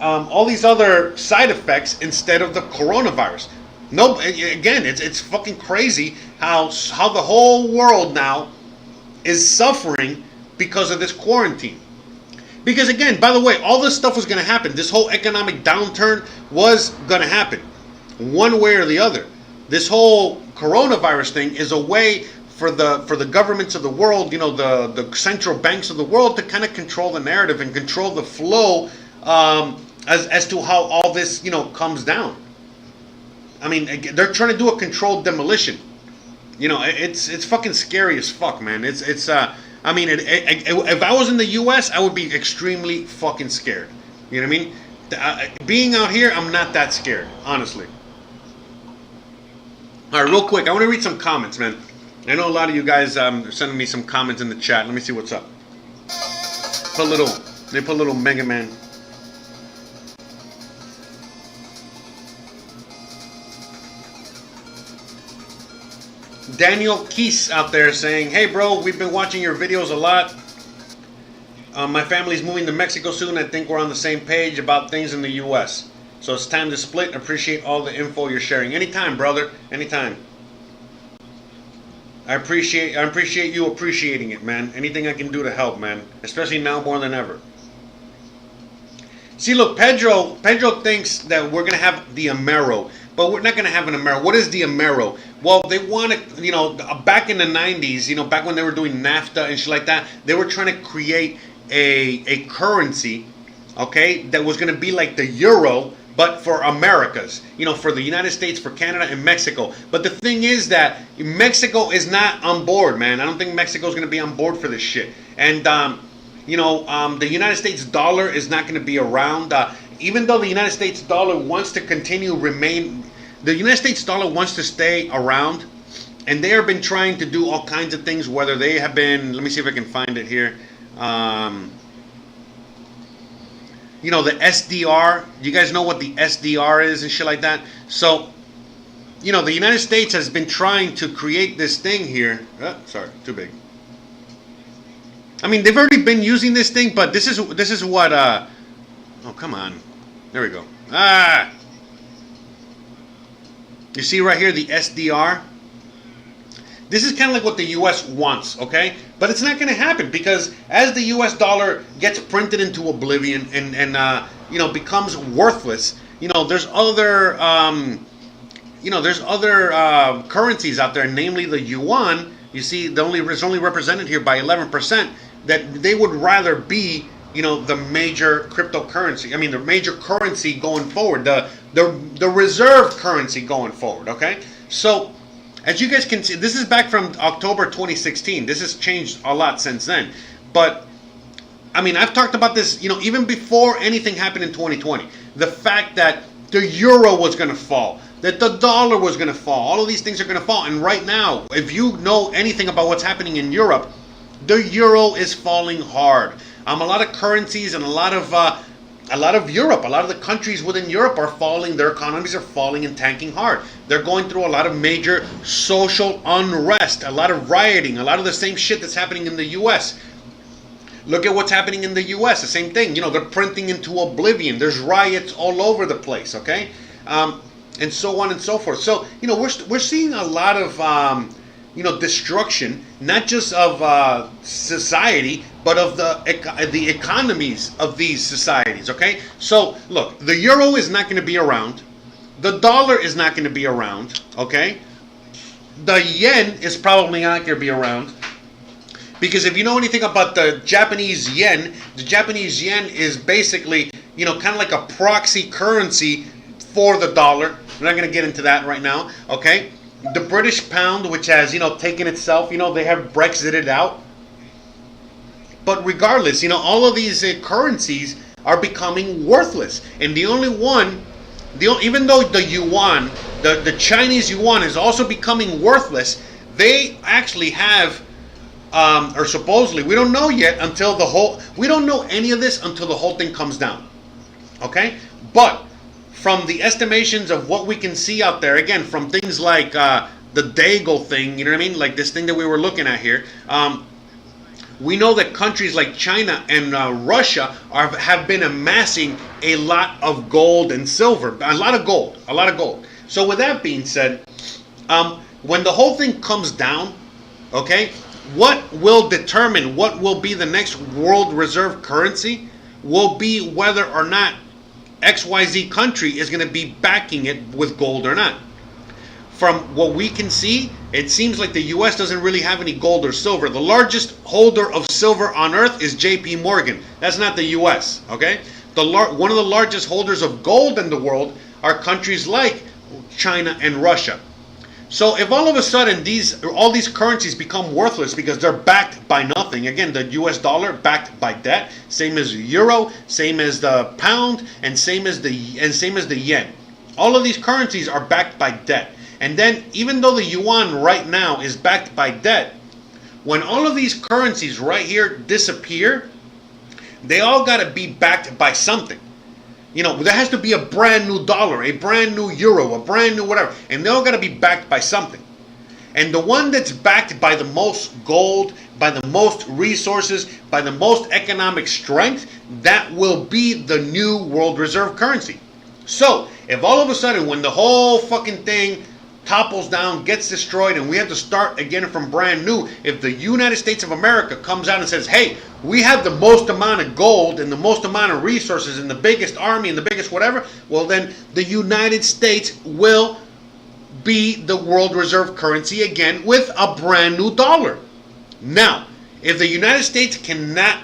all these other side effects instead of the coronavirus. No, again, it's fucking crazy how the whole world now is suffering because of this quarantine. Because again, by the way, all this stuff was going to happen. This whole economic downturn was going to happen, one way or the other. This whole coronavirus thing is a way for the governments of the world, you know, the central banks of the world, to kind of control the narrative and control the flow as to how all this, you know, comes down. I mean, they're trying to do a controlled demolition. You know, it's fucking scary as fuck, man. I mean, if I was in the U.S., I would be extremely fucking scared. You know what I mean? Being out here, I'm not that scared, honestly. All right, real quick, I want to read some comments, man. I know a lot of you guys are sending me some comments in the chat. Let me see what's up. They put a little Mega Man. Daniel Keese out there saying, hey bro, we've been watching your videos a lot. My family's moving to Mexico soon. I think we're on the same page about things in the US. So it's time to split. Appreciate all the info you're sharing. Anytime, brother. Anytime. I appreciate you appreciating it, man. Anything I can do to help, man. Especially now more than ever. See, look, Pedro thinks that we're going to have the Amero. But we're not going to have an Amero. What is the Amero? Well, they wanted, you know, back in the 90s, you know, back when they were doing NAFTA and shit like that, they were trying to create a currency, okay, that was going to be like the euro, but for Americas, you know, for the United States, for Canada, and Mexico. But the thing is that Mexico is not on board, man. I don't think Mexico is going to be on board for this shit. And, you know, the United States dollar is not going to be around. Even though the United States dollar wants to the United States dollar wants to stay around, and they have been trying to do all kinds of things, whether they have been, let me see if I can find it here, you know, the SDR, you guys know what the SDR is and shit like that? So, you know, the United States has been trying to create this thing here, sorry, too big. I mean, they've already been using this thing, but this is what, oh, come on. There we go. You see right here, the SDR? This is kind of like what the U.S. wants, okay? But it's not going to happen because as the U.S. dollar gets printed into oblivion and you know, becomes worthless, you know, there's other, currencies out there, namely the yuan. You see, it's only represented here by 11%, that they would rather be, you know, the major cryptocurrency. I mean, the major currency going forward, the reserve currency going forward. Okay, so as you guys can see, this is back from October 2016. This has changed a lot since then. But I mean, I've talked about this, you know, even before anything happened in 2020. The fact that the euro was going to fall, that the dollar was going to fall, all of these things are going to fall. And right now, if you know anything about what's happening in Europe, the euro is falling hard. A lot of currencies and a lot of Europe, a lot of the countries within Europe are falling. Their economies are falling and tanking hard. They're going through a lot of major social unrest, a lot of rioting, a lot of the same shit that's happening in the U.S. Look at what's happening in the U.S. The same thing. They're printing into oblivion. There's riots all over the place. Okay, and so on and so forth. So we're seeing a lot of destruction, not just of society, but of the economies of these societies. Okay, so look, the euro is not going to be around. The dollar is not going to be around. Okay, the yen is probably not going to be around. Because if you know anything about the Japanese yen is basically, kind of like a proxy currency for the dollar. We're not going to get into that right now, okay? The British pound, which has, taken itself, they have Brexited out. But regardless, all of these currencies are becoming worthless. And the only one, even though the yuan, the Chinese yuan is also becoming worthless, they actually have... or supposedly, we don't know yet until we don't know any of this until the whole thing comes down. Okay? But from the estimations of what we can see out there, again, from things like the Daigle thing, you know what I mean? Like this thing that we were looking at here, we know that countries like China and Russia have been amassing a lot of gold and silver. A lot of gold. So with that being said, when the whole thing comes down, okay, what will determine what will be the next world reserve currency will be whether or not XYZ country is going to be backing it with gold or not. From what we can see, it seems like the US doesn't really have any gold or silver. The largest holder of silver on earth is JP Morgan. That's not the US, okay? One of the largest holders of gold in the world are countries like China and Russia. So if all of a sudden all these currencies become worthless because they're backed by nothing, again, the US dollar backed by debt, same as the euro, same as the pound, and same as the yen. All of these currencies are backed by debt. And then even though the yuan right now is backed by debt, when all of these currencies right here disappear, they all got to be backed by something. There has to be a brand new dollar, a brand new euro, a brand new whatever. And they all got to be backed by something. And the one that's backed by the most gold, by the most resources, by the most economic strength, that will be the new world reserve currency. So, if all of a sudden when the whole fucking thing topples down, gets destroyed, and we have to start again from brand new, if the United States of America comes out and says, hey, we have the most amount of gold and the most amount of resources and the biggest army and the biggest whatever, well then the United States will be the world reserve currency again with a brand new dollar. Now, if the United States cannot,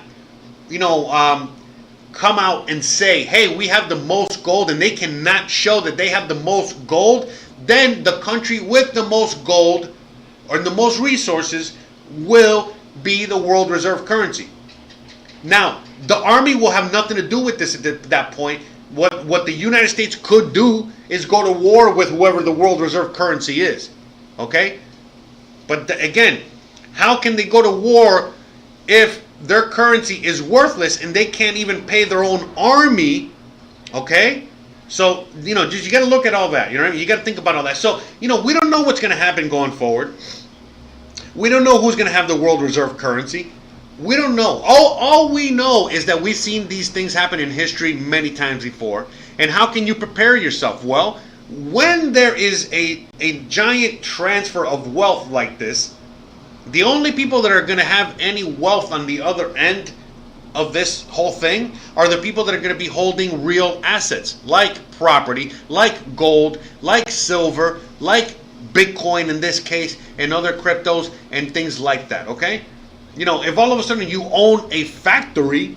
come out and say, hey, we have the most gold, and they cannot show that they have the most gold, then the country with the most gold or the most resources will be the world reserve currency. Now, the army will have nothing to do with this at that point. What the United States could do is go to war with whoever the world reserve currency is. Okay? But again, how can they go to war if their currency is worthless and they can't even pay their own army? Okay? So, you got to look at all that. You know what I mean? You got to think about all that. So, we don't know what's going to happen going forward. We don't know who's going to have the world reserve currency. We don't know. All we know is that we've seen these things happen in history many times before. And how can you prepare yourself? Well, when there is a giant transfer of wealth like this, the only people that are going to have any wealth on the other end of this whole thing are the people that are going to be holding real assets, like property, like gold, like silver, like Bitcoin in this case, and other cryptos and things like that, okay? If all of a sudden you own a factory,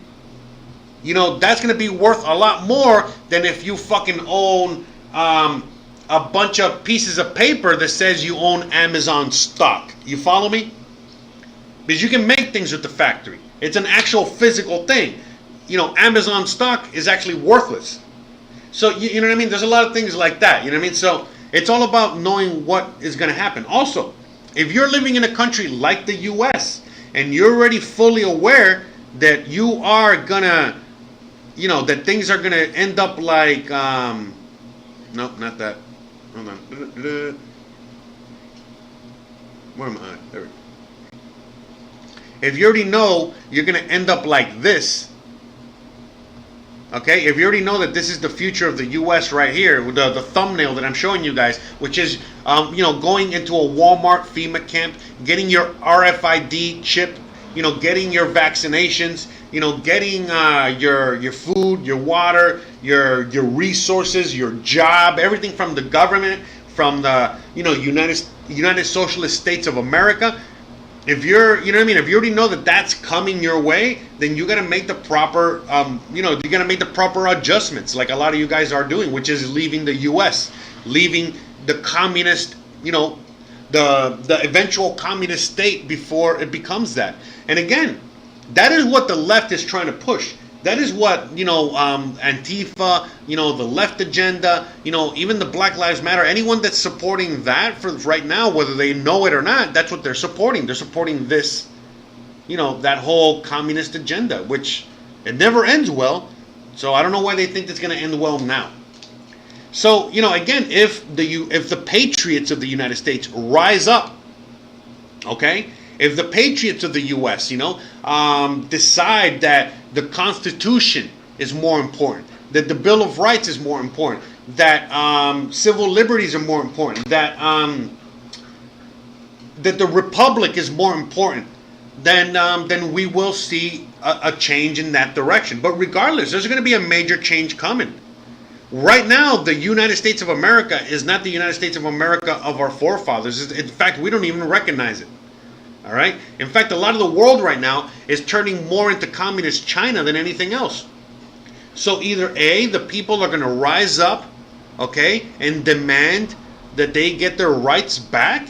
that's going to be worth a lot more than if you fucking own a bunch of pieces of paper that says you own Amazon stock. You follow me? Because you can make things with the factory. It's an actual physical thing. Amazon stock is actually worthless. So, you know what I mean? There's a lot of things like that. You know what I mean? So, it's all about knowing what is going to happen. Also, if you're living in a country like the U.S., and you're already fully aware that you are going to, that things are going to end up like, nope, not that. Hold on. Where am I? There we go. if you already know you're going to end up like this, okay, if you already know that this is the future of the U.S. right here, the thumbnail that I'm showing you guys, which is, going into a Walmart FEMA camp, getting your RFID chip, getting your vaccinations, getting your food, your water, your resources, your job, everything from the government, from the United Socialist States of America. If you're, if you already know that that's coming your way, then you got to make the proper, you got to make the proper adjustments, like a lot of you guys are doing, which is leaving the U.S., leaving the communist, the eventual communist state before it becomes that. And again, that is what the left is trying to push. That is what, Antifa, the left agenda, even the Black Lives Matter, anyone that's supporting that for right now, whether they know it or not, that's what they're supporting. They're supporting this, that whole communist agenda, which it never ends well. So I don't know why they think it's going to end well now. So, again, if the patriots of the United States rise up, okay, if the patriots of the U.S., decide that the Constitution is more important, that the Bill of Rights is more important, that civil liberties are more important, that the Republic is more important, then we will see a change in that direction. But regardless, there's going to be a major change coming. Right now, the United States of America is not the United States of America of our forefathers. In fact, we don't even recognize it. All right. In fact, a lot of the world right now is turning more into communist China than anything else. So either A, the people are going to rise up, okay, and demand that they get their rights back,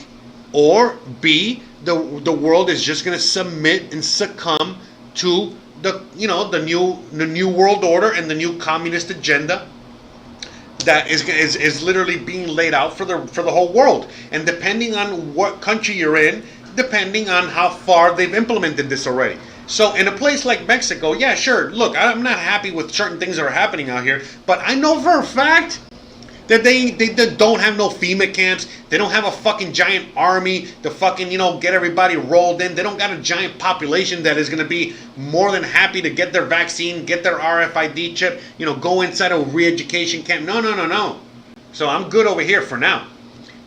or B, the world is just going to submit and succumb to the new world order and the new communist agenda that is literally being laid out for the whole world. And depending on what country you're in, depending on how far they've implemented this already. So in a place like Mexico, yeah, sure, look, I'm not happy with certain things that are happening out here, but I know for a fact that they don't have no FEMA camps. They don't have a fucking giant army to fucking, get everybody rolled in. They don't got a giant population that is going to be more than happy to get their vaccine, get their RFID chip, go inside a re-education camp. No. So I'm good over here for now.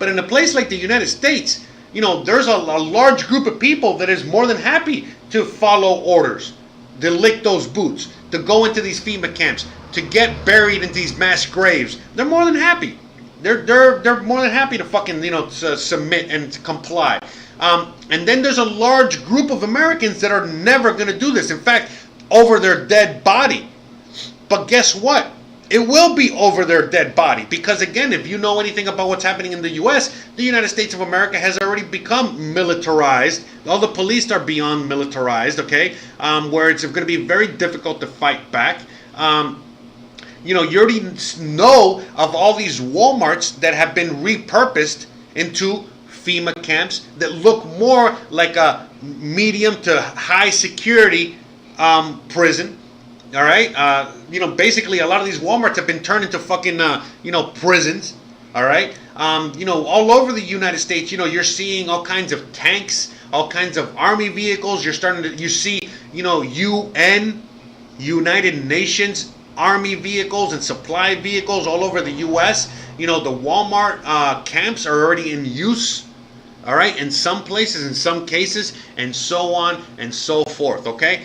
But in a place like the United States, there's a large group of people that is more than happy to follow orders, to lick those boots, to go into these FEMA camps, to get buried into these mass graves. They're more than happy. They're more than happy to fucking to submit and to comply. And then there's a large group of Americans that are never going to do this. In fact, over their dead body. But guess what? It will be over their dead body, because again, if you know anything about what's happening in the U.S., the United States of America has already become militarized. All the police are beyond militarized, okay, where it's going to be very difficult to fight back. You already know of all these Walmarts that have been repurposed into FEMA camps that look more like a medium to high security prison. All right, basically a lot of these Walmarts have been turned into fucking, prisons. All right, all over the United States, you're seeing all kinds of tanks, all kinds of army vehicles. You see, UN, United Nations army vehicles and supply vehicles all over the U.S. The Walmart camps are already in use. All right, in some places, in some cases, and so on and so forth. Okay.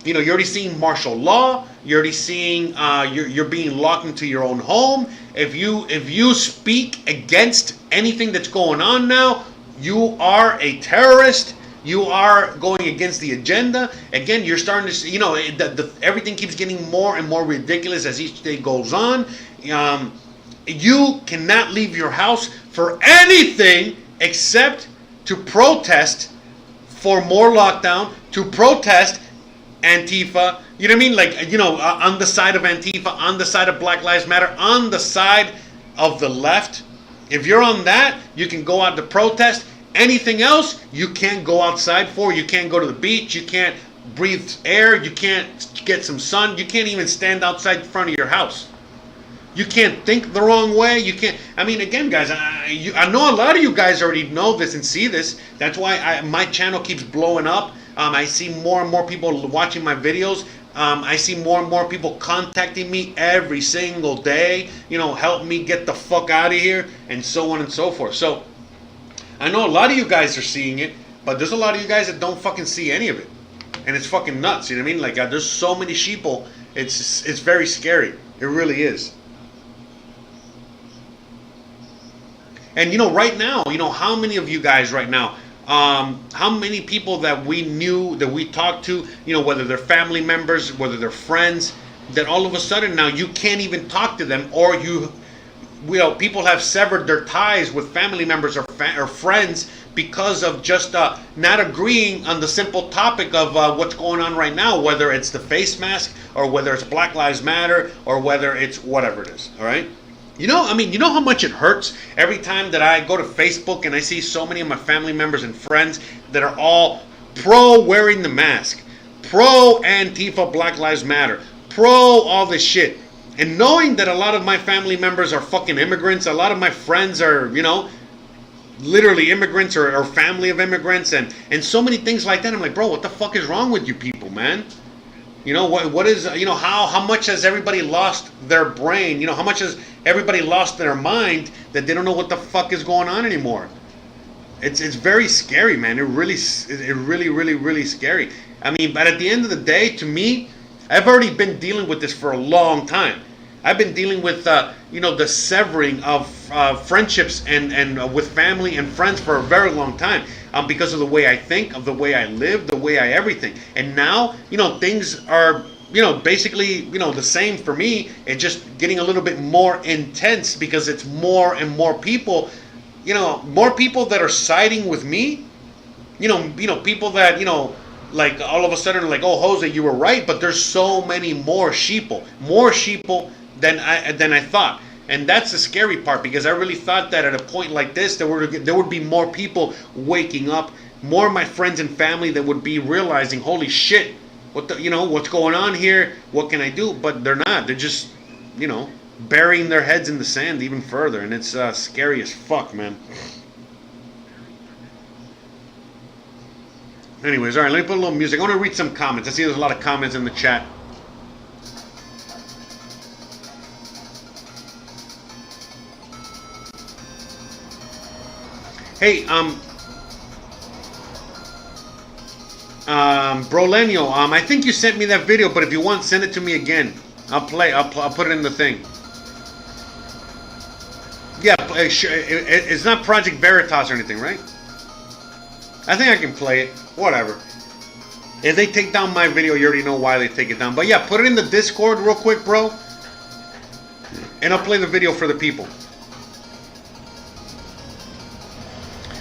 You're already seeing martial law. You're already seeing you're being locked into your own home. If you speak against anything that's going on now, you are a terrorist. You are going against the agenda. Again, you're starting to see, everything keeps getting more and more ridiculous as each day goes on. You cannot leave your house for anything except to protest for more lockdown, to protest Antifa, you know what I mean? Like, on the side of Antifa, on the side of Black Lives Matter, on the side of the left. If you're on that, you can go out to protest. Anything else, you can't go outside for. You can't go to the beach. You can't breathe air. You can't get some sun. You can't even stand outside in front of your house. You can't think the wrong way. You can't. I mean, again, guys, I know a lot of you guys already know this and see this. That's why my channel keeps blowing up. I see more and more people watching my videos. I see more and more people contacting me every single day, help me get the fuck out of here, and so on and so forth. So I know a lot of you guys are seeing it, but there's a lot of you guys that don't fucking see any of it. And it's fucking nuts, you know what I mean? Like, there's so many sheeple, it's very scary. It really is. And right now, how many of you guys right now, how many people that we knew, that we talked to, whether they're family members, whether they're friends, that all of a sudden now you can't even talk to them, or people have severed their ties with family members or friends because of just not agreeing on the simple topic of what's going on right now, whether it's the face mask, or whether it's Black Lives Matter, or whether it's whatever it is, all right? You know how much it hurts every time that I go to Facebook and I see so many of my family members and friends that are all pro wearing the mask, pro Antifa, Black Lives Matter, pro all this shit. And knowing that a lot of my family members are fucking immigrants, a lot of my friends are, literally immigrants or family of immigrants, and so many things like that. I'm like, bro, what the fuck is wrong with you people, man? What is, how much has everybody lost their brain? How much has everybody lost their mind that they don't know what the fuck is going on anymore? It's very scary, man. It really, really scary. I mean, but at the end of the day, to me, I've already been dealing with this for a long time. I've been dealing with, the severing of friendships and with family and friends for a very long time, because of the way I think, of the way I live, the way I everything. And now, things are, basically, the same for me. It's just getting a little bit more intense because it's more and more people, more people that are siding with me. People that, like all of a sudden, like, oh, Jose, you were right, but there's so many more sheeple than I thought. And that's the scary part, because I really thought that at a point like this, there would be more people waking up, more of my friends and family that would be realizing, holy shit, what's going on here? What can I do? But they're not. They're just, burying their heads in the sand even further, and it's scary as fuck, man. Anyways, all right, let me put a little music. I want to read some comments. I see there's a lot of comments in the chat. Hey, Brolenio, I think you sent me that video, but if you want, send it to me again. I'll put it in the thing. Yeah, it's not Project Veritas or anything, right? I think I can play it. Whatever. If they take down my video, you already know why they take it down. But yeah, put it in the Discord real quick, bro. And I'll play the video for the people.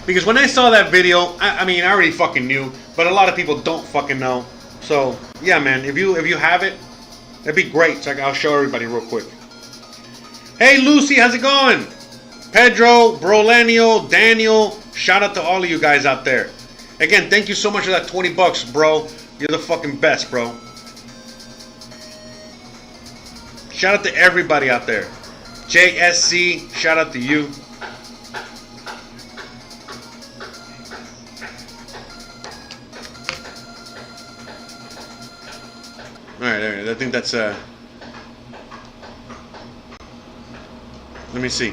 Because when I saw that video, I mean, I already fucking knew, but a lot of people don't fucking know. So, yeah, man, if you have it, that'd be great. So I'll show everybody real quick. Hey, Lucy, how's it going? Pedro, Brolenio, Daniel, shout out to all of you guys out there. Again, thank you so much for that 20 bucks, bro. You're the fucking best, bro. Shout out to everybody out there. JSC, shout out to you. Alright, I think that's let me see.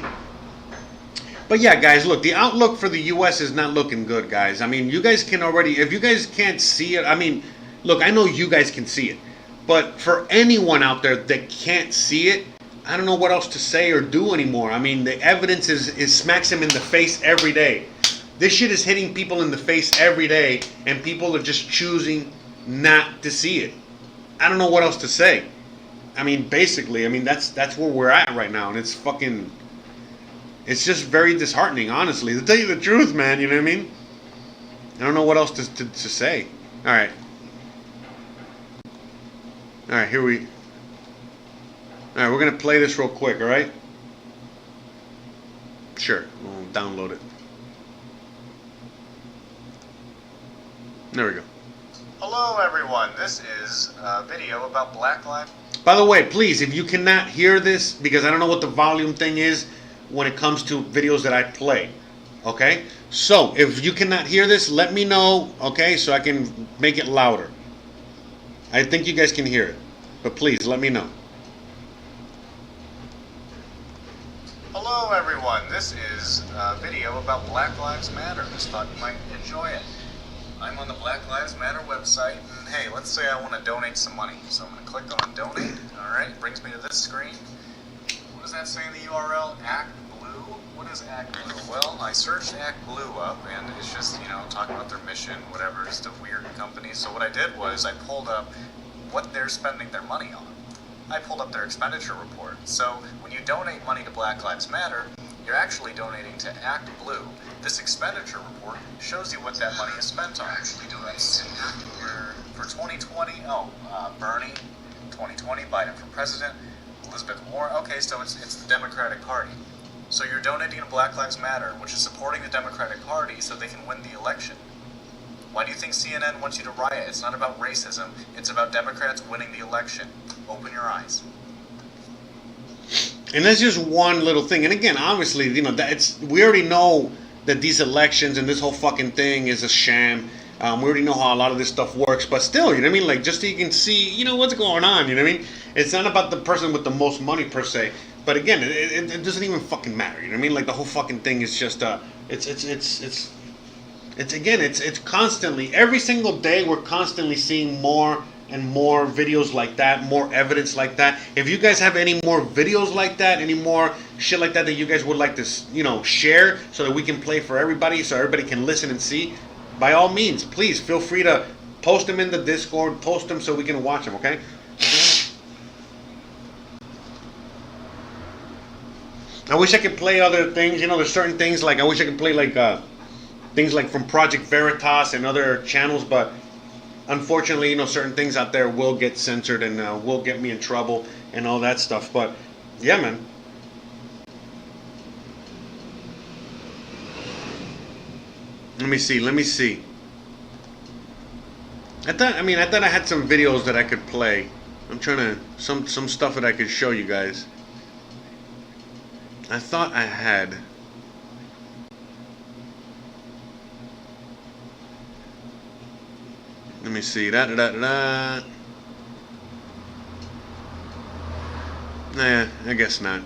But yeah, guys, look, the outlook for the US is not looking good, guys. I mean, you guys can already, if you guys can't see it, I mean, look, I know you guys can see it. But for anyone out there that can't see it, I don't know what else to say or do anymore. I mean, the evidence is smacks them in the face every day. This shit is hitting people in the face every day, and people are just choosing not to see it. I don't know what else to say. I mean, basically, I mean, that's where we're at right now, and it's fucking, it's just very disheartening, honestly. To tell you the truth, man, you know what I mean? I don't know what else to say. All right. All right, here we... All right, we're going to play this real quick, all right? Sure, we'll download it. There we go. Hello, everyone. This is a video about Black Lives... By the way, please, if you cannot hear this, because I don't know what the volume thing is when it comes to videos that I play. Okay? So, if you cannot hear this, let me know, okay, so I can make it louder. I think you guys can hear it, but please let me know. Hello everyone, this is a video about Black Lives Matter. Just thought you might enjoy it. I'm on the Black Lives Matter website, and hey, let's say I want to donate some money. So I'm going to click on donate. Alright, it brings me to this screen. What does that say in the URL? Act Blue? What is Act Blue? Well, I searched Act Blue up, and it's just, you know, talking about their mission, whatever, just a weird company. So what I did was I pulled up what they're spending their money on. I pulled up their expenditure report. So when you donate money to Black Lives Matter, you're actually donating to Act Blue. This expenditure report shows you what that money is spent on. For 2020, Bernie, 2020, Biden for president, Elizabeth Warren. Okay, so it's the Democratic Party. So you're donating to Black Lives Matter, which is supporting the Democratic Party so they can win the election. Why do you think CNN wants you to riot? It's not about racism. It's about Democrats winning the election. Open your eyes. And that's just one little thing. And again, obviously, you know, we already know that these elections and this whole fucking thing is a sham. We already know how a lot of this stuff works. But still, you know what I mean? Like, just so you can see, you know, what's going on. You know what I mean? It's not about the person with the most money per se. But again, it doesn't even fucking matter. You know what I mean? Like, the whole fucking thing is just, it's constantly, every single day, we're constantly seeing more and more videos like that, more evidence like that. If you guys have any more videos like that, any more shit like that you guys would like to, you know, share so that we can play for everybody, so everybody can listen and see, by all means, please feel free to post them in the Discord, post them so we can watch them, okay? I wish I could play other things, you know, there's certain things, like I wish I could play like things like from Project Veritas and other channels, but unfortunately, you know, certain things out there will get censored and will get me in trouble and all that stuff. But yeah, man. Let me see. I thought I had some videos that I could play. I'm trying to some stuff that I could show you guys. I thought I had. Let me see. Nah, I guess not.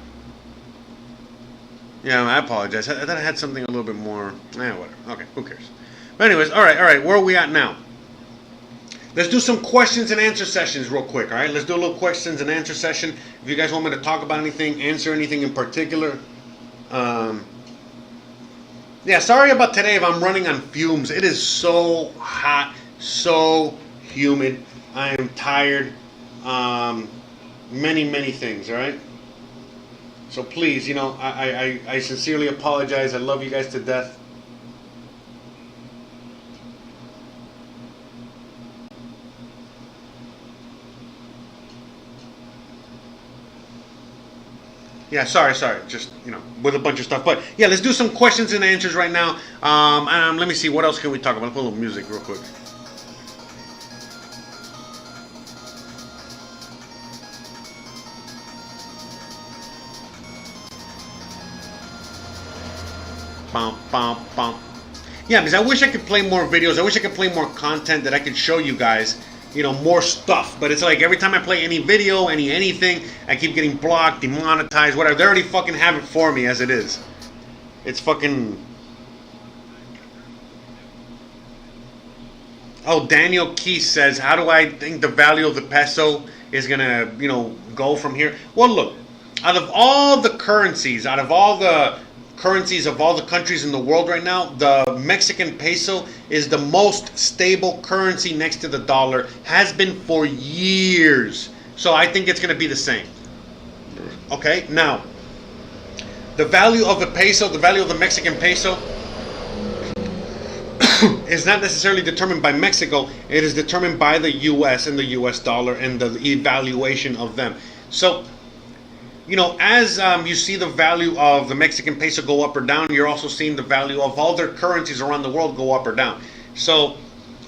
Yeah, I apologize. I thought I had something a little bit more. Whatever. Okay, who cares? But anyways, all right. Where are we at now? Let's do some questions and answer sessions real quick, all right? Let's do a little questions and answer session. If you guys want me to talk about anything, answer anything in particular. Yeah, sorry about today if I'm running on fumes. It is so hot. So humid. I am tired. Many things, all right? So please, you know, I sincerely apologize. I love you guys to death. Yeah, sorry. Just, you know, with a bunch of stuff. But yeah, let's do some questions and answers right now. Let me see. What else can we talk about? I'll put a little music real quick. Yeah, because I wish I could play more videos. I wish I could play more content that I could show you guys, you know, more stuff. But it's like every time I play any video, anything, I keep getting blocked, demonetized, whatever. They already fucking have it for me as it is. It's fucking... Oh, Daniel Key says, how do I think the value of the peso is going to, you know, go from here? Well, look, out of all the currencies, of all the countries in the world right now, the Mexican peso is the most stable currency next to the dollar, has been for years. So I think it's going to be the same. Okay, now, the value of the peso, the value of the Mexican peso is not necessarily determined by Mexico. It is determined by the U.S. and the U.S. dollar and the evaluation of them. So, you know, as you see the value of the Mexican peso go up or down, you're also seeing the value of all their currencies around the world go up or down. So,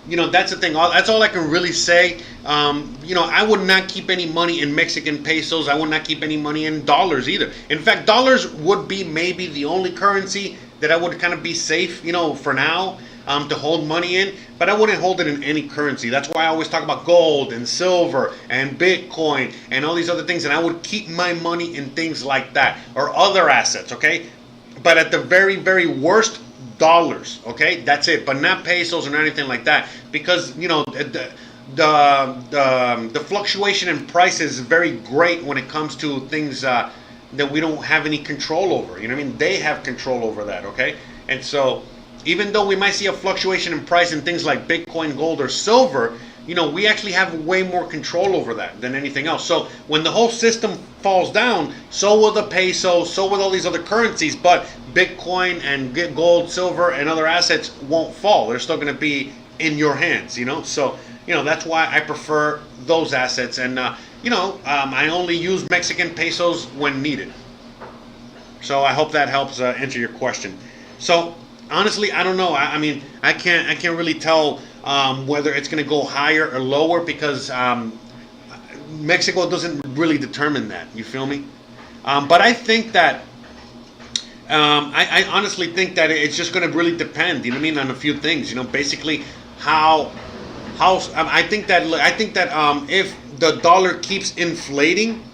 you know, that's the thing. That's all I can really say. You know, I would not keep any money in Mexican pesos. I would not keep any money in dollars either. In fact, dollars would be maybe the only currency that I would kind of be safe, for now, to hold money in, but I wouldn't hold it in any currency. That's why I always talk about gold and silver and Bitcoin and all these other things, and I would keep my money in things like that or other assets, okay? But at the very, very worst, dollars, okay? That's it, but not pesos or anything like that, because, the fluctuation in price is very great when it comes to things that we don't have any control over. You know what I mean? They have control over that, okay? And so even though we might see a fluctuation in price in things like Bitcoin, gold, or silver, we actually have way more control over that than anything else. So when the whole system falls down, so will the peso, so will all these other currencies, but Bitcoin and gold, silver, and other assets won't fall. They're still going to be in your hands, So, that's why I prefer those assets. And, I only use Mexican pesos when needed. So I hope that helps answer your question. So honestly, I don't know. I mean, I can't really tell whether it's going to go higher or lower, because Mexico doesn't really determine that. You feel me? But I think that I honestly think that it's just going to really depend. On a few things. Basically how I think that if the dollar keeps inflating,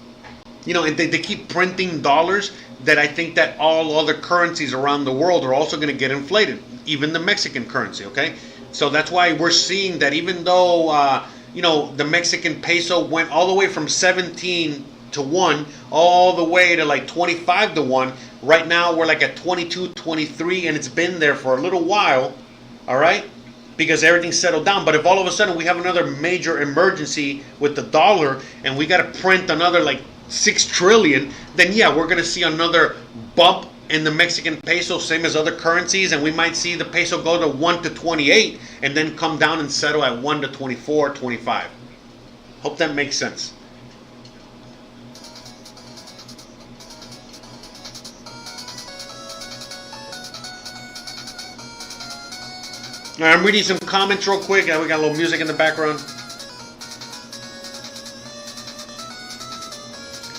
and they keep printing dollars, that I think that all other currencies around the world are also going to get inflated, even the Mexican currency, okay? So that's why we're seeing that even though, the Mexican peso went all the way from 17 to 1, all the way to like 25 to 1, right now we're like at 22, 23, and it's been there for a little while, all right? Because everything's settled down. But if all of a sudden we have another major emergency with the dollar, and we got to print another like 6 trillion, then yeah, we're going to see another bump in the Mexican peso, same as other currencies, and we might see the peso go to 1 to 28 and then come down and settle at 1 to 24, 25. Hope that makes sense. All right, I'm reading some comments real quick. We got a little music in the background.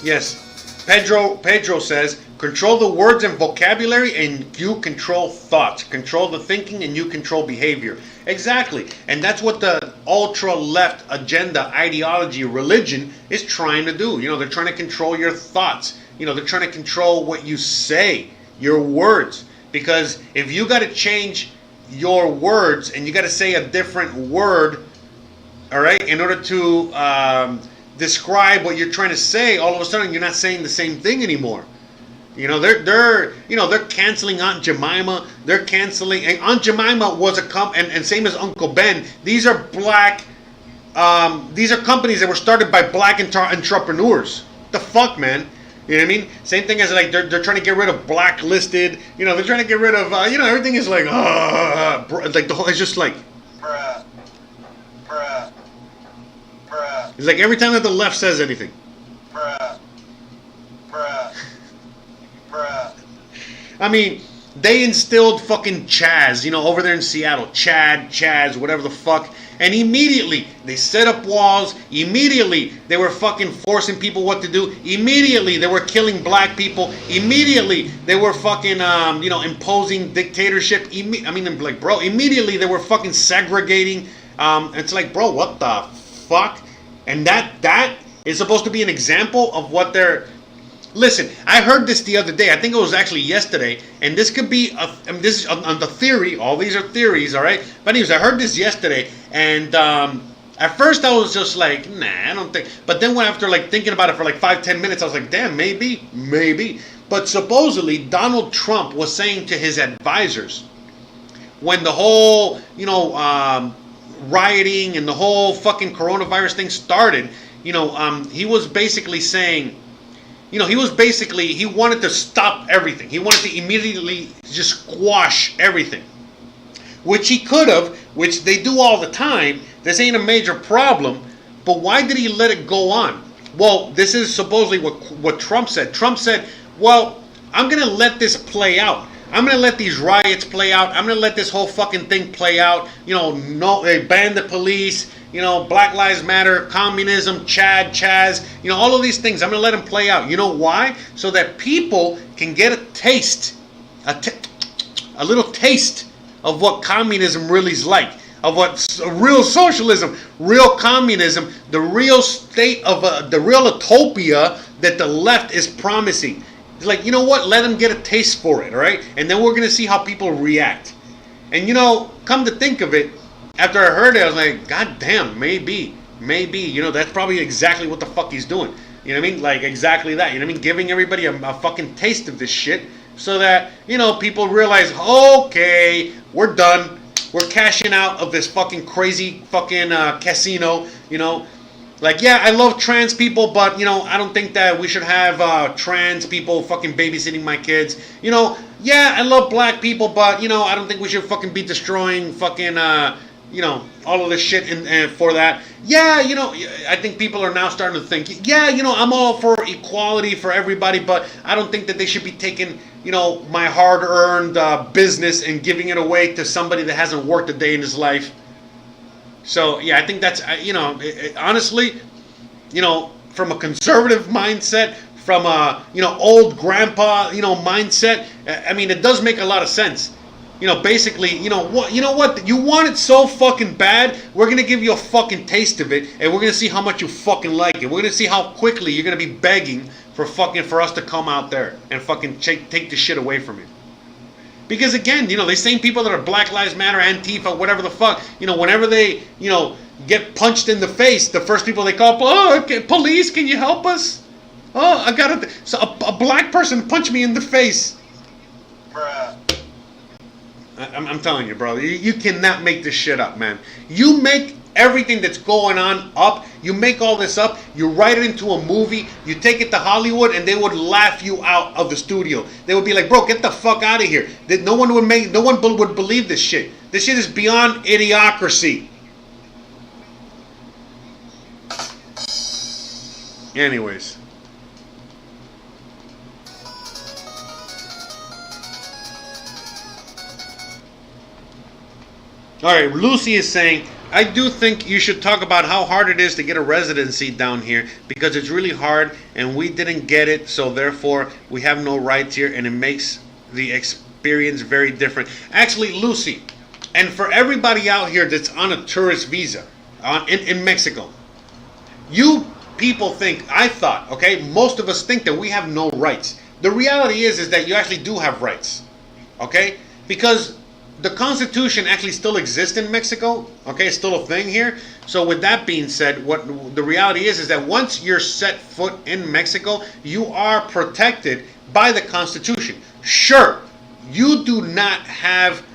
Yes, Pedro says, control the words and vocabulary and you control thoughts. Control the thinking and you control behavior. Exactly. And that's what the ultra-left agenda, ideology, religion is trying to do. They're trying to control your thoughts. They're trying to control what you say, your words. Because if you got to change your words and you got to say a different word, all right, in order to describe what you're trying to say, all of a sudden you're not saying the same thing anymore. They're canceling Aunt Jemima. They're canceling, and Aunt Jemima was and same as Uncle Ben. These are black. These are companies that were started by black entrepreneurs. The fuck, man. You know what I mean? Same thing as like they're trying to get rid of blacklisted. They're trying to get rid of. Everything is like like the whole. It's just like. Bruh. It's like every time that the left says anything. Bruh. I mean, they instilled fucking Chaz, over there in Seattle. Chaz, whatever the fuck. And immediately, they set up walls. Immediately, they were fucking forcing people what to do. Immediately, they were killing black people. Immediately, they were fucking, imposing dictatorship. Immediately, they were fucking segregating. It's like, bro, what the fuck? And that is supposed to be an example of what they're... Listen, I heard this the other day. I think it was actually yesterday. And this could be... this is on the theory. All these are theories, all right? But anyways, I heard this yesterday. And at first I was just like, nah, I don't think... But then after like thinking about it for like 5-10 minutes, I was like, damn, maybe. But supposedly, Donald Trump was saying to his advisors, when the whole, rioting and the whole fucking coronavirus thing started, he was basically saying, he wanted to stop everything. He wanted to immediately just squash everything. Which he could have, which they do all the time. This ain't a major problem. But why did he let it go on? Well, this is supposedly what Trump said. Trump said, well, I'm going to let this play out. I'm going to let these riots play out. I'm going to let this whole fucking thing play out. Ban the police, Black Lives Matter, communism, Chaz, all of these things. I'm going to let them play out. You know why? So that people can get a taste a little taste of what communism really is like, of what real socialism, real communism, the real state of the real utopia that the left is promising. It's like, you know what? Let them get a taste for it, all right? And then we're going to see how people react. And, you know, come to think of it, after I heard it, I was like, God damn, maybe. You know, that's probably exactly what the fuck he's doing. You know what I mean? Like, exactly that. You know what I mean? Giving everybody a fucking taste of this shit so that, you know, people realize, okay, we're done. We're cashing out of this fucking crazy fucking casino, you know? Like, yeah, I love trans people, but, you know, I don't think that we should have trans people fucking babysitting my kids. You know, yeah, I love black people, but, you know, I don't think we should fucking be destroying fucking, you know, all of this shit and for that. Yeah, you know, I think people are now starting to think, yeah, you know, I'm all for equality for everybody, but I don't think that they should be taking, you know, my hard-earned business and giving it away to somebody that hasn't worked a day in his life. So, yeah, I think that's, you know, honestly, you know, from a conservative mindset, from a, you know, old grandpa, you know, mindset, I mean, it does make a lot of sense. You know, basically, you know what, you want it so fucking bad, we're going to give you a fucking taste of it, and we're going to see how much you fucking like it. We're going to see how quickly you're going to be begging for us to come out there and fucking take the shit away from you. Because again, you know, these same people that are Black Lives Matter, Antifa, whatever the fuck, you know, whenever they, you know, get punched in the face, the first people they call, oh, okay, police, can you help us? Oh, I got a black person punched me in the face. Bruh. I'm telling you, bro, you cannot make this shit up, man. You make everything that's going on up, you make all this up, you write it into a movie, you take it to Hollywood, and they would laugh you out of the studio. They would be like, bro, get the fuck out of here. No one would believe this shit. This shit is beyond idiocracy. Anyways. Alright, Lucy is saying, I do think you should talk about how hard it is to get a residency down here because it's really hard and we didn't get it, so therefore we have no rights here and it makes the experience very different. Actually, Lucy, and for everybody out here that's on a tourist visa in Mexico, you people think, I thought, okay, most of us think that we have no rights. The reality is that you actually do have rights, okay? Because the Constitution actually still exists in Mexico, okay? It's still a thing here. So with that being said, what the reality is that once you're set foot in Mexico, you are protected by the Constitution. Sure, you do not have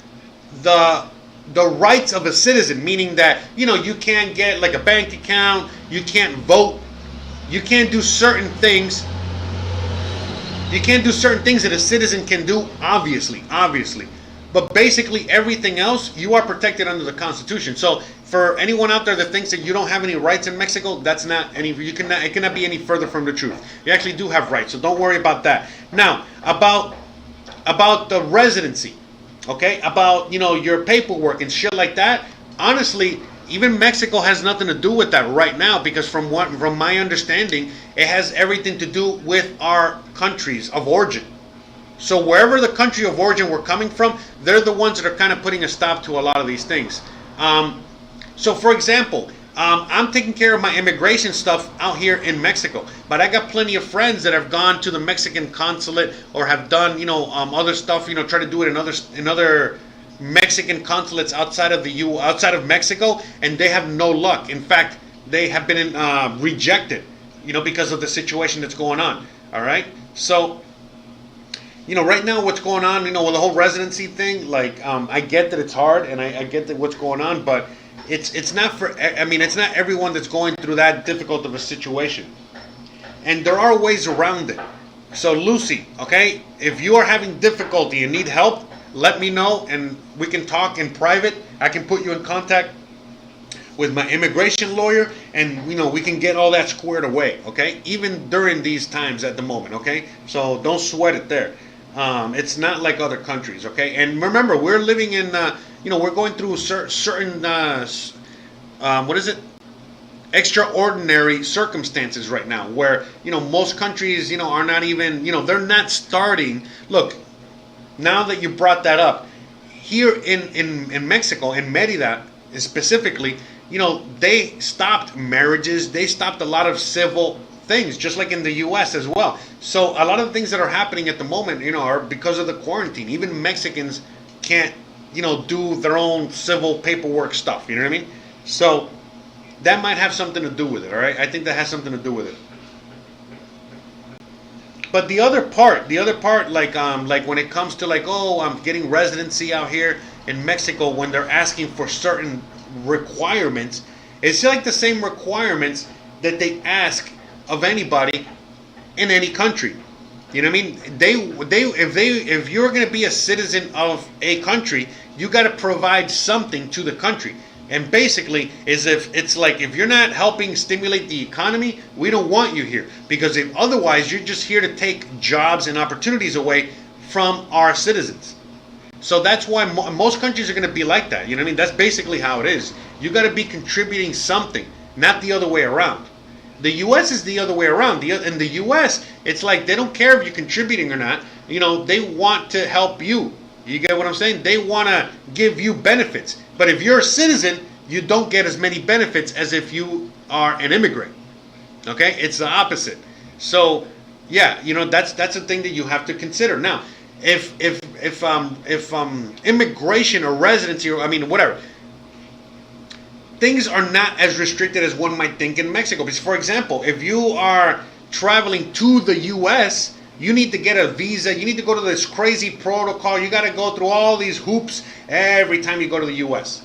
the rights of a citizen, meaning that, you know, you can't get like a bank account, you can't vote, you can't do certain things. You can't do certain things that a citizen can do, obviously. But basically everything else, you are protected under the Constitution. So for anyone out there that thinks that you don't have any rights in Mexico, that's not any. It cannot be any further from the truth. You actually do have rights, so don't worry about that. Now about the residency, okay? About, you know, your paperwork and shit like that. Honestly, even Mexico has nothing to do with that right now because from my understanding, it has everything to do with our countries of origin. So wherever the country of origin we're coming from, they're the ones that are kind of putting a stop to a lot of these things. So for example, I'm taking care of my immigration stuff out here in Mexico, but I got plenty of friends that have gone to the Mexican consulate or have done, you know, other stuff, you know, try to do it in other Mexican consulates outside of Mexico, and they have no luck. In fact, they have been rejected, you know, because of the situation that's going on. All right, so. You know, right now what's going on, you know, with the whole residency thing, like, I get that it's hard and I get that what's going on, but it's not for, I mean, it's not everyone that's going through that difficult of a situation. And there are ways around it. So Lucy, okay, if you are having difficulty and need help, let me know and we can talk in private. I can put you in contact with my immigration lawyer and, you know, we can get all that squared away, okay? Even during these times at the moment, okay? So don't sweat it there. It's not like other countries, okay? And remember, we're living in, you know, we're going through certain, what is it? Extraordinary circumstances right now where, you know, most countries, you know, are not even, you know, they're not starting. Look, now that you brought that up, here in Mexico, in Merida specifically, you know, they stopped marriages, they stopped a lot of civil things, just like in the U.S. as well. So a lot of the things that are happening at the moment, you know, are because of the quarantine. Even Mexicans can't, you know, do their own civil paperwork stuff. You know what I mean? So that might have something to do with it. All right, I think that has something to do with it. But the other part, like when it comes to like, oh, I'm getting residency out here in Mexico, when they're asking for certain requirements, it's like the same requirements that they ask of anybody in any country. You know what I mean? If you're going to be a citizen of a country, you got to provide something to the country. And basically, if you're not helping stimulate the economy, we don't want you here, because if otherwise you're just here to take jobs and opportunities away from our citizens. So that's why most countries are going to be like that. You know what I mean? That's basically how it is. You got to be contributing something, not the other way around. The U.S. is the other way around. In the U.S., it's like they don't care if you're contributing or not. You know, they want to help you. You get what I'm saying? They want to give you benefits. But if you're a citizen, you don't get as many benefits as if you are an immigrant. Okay? It's the opposite. So, yeah, you know, that's a thing that you have to consider. Now, if immigration or residency, or I mean whatever, things are not as restricted as one might think in Mexico. Because, for example, if you are traveling to the U.S., you need to get a visa. You need to go to this crazy protocol. You got to go through all these hoops every time you go to the U.S.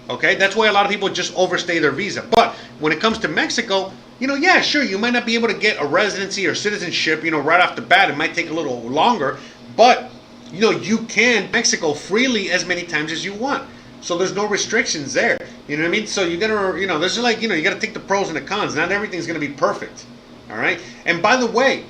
Okay? That's why a lot of people just overstay their visa. But when it comes to Mexico, you know, yeah, sure, you might not be able to get a residency or citizenship, you know, right off the bat. It might take a little longer. But, you know, you can Mexico freely as many times as you want. So there's no restrictions there. You know what I mean? So you gotta, you know, there's like, you know, you gotta take the pros and the cons. Not everything's gonna be perfect. All right? And by the way,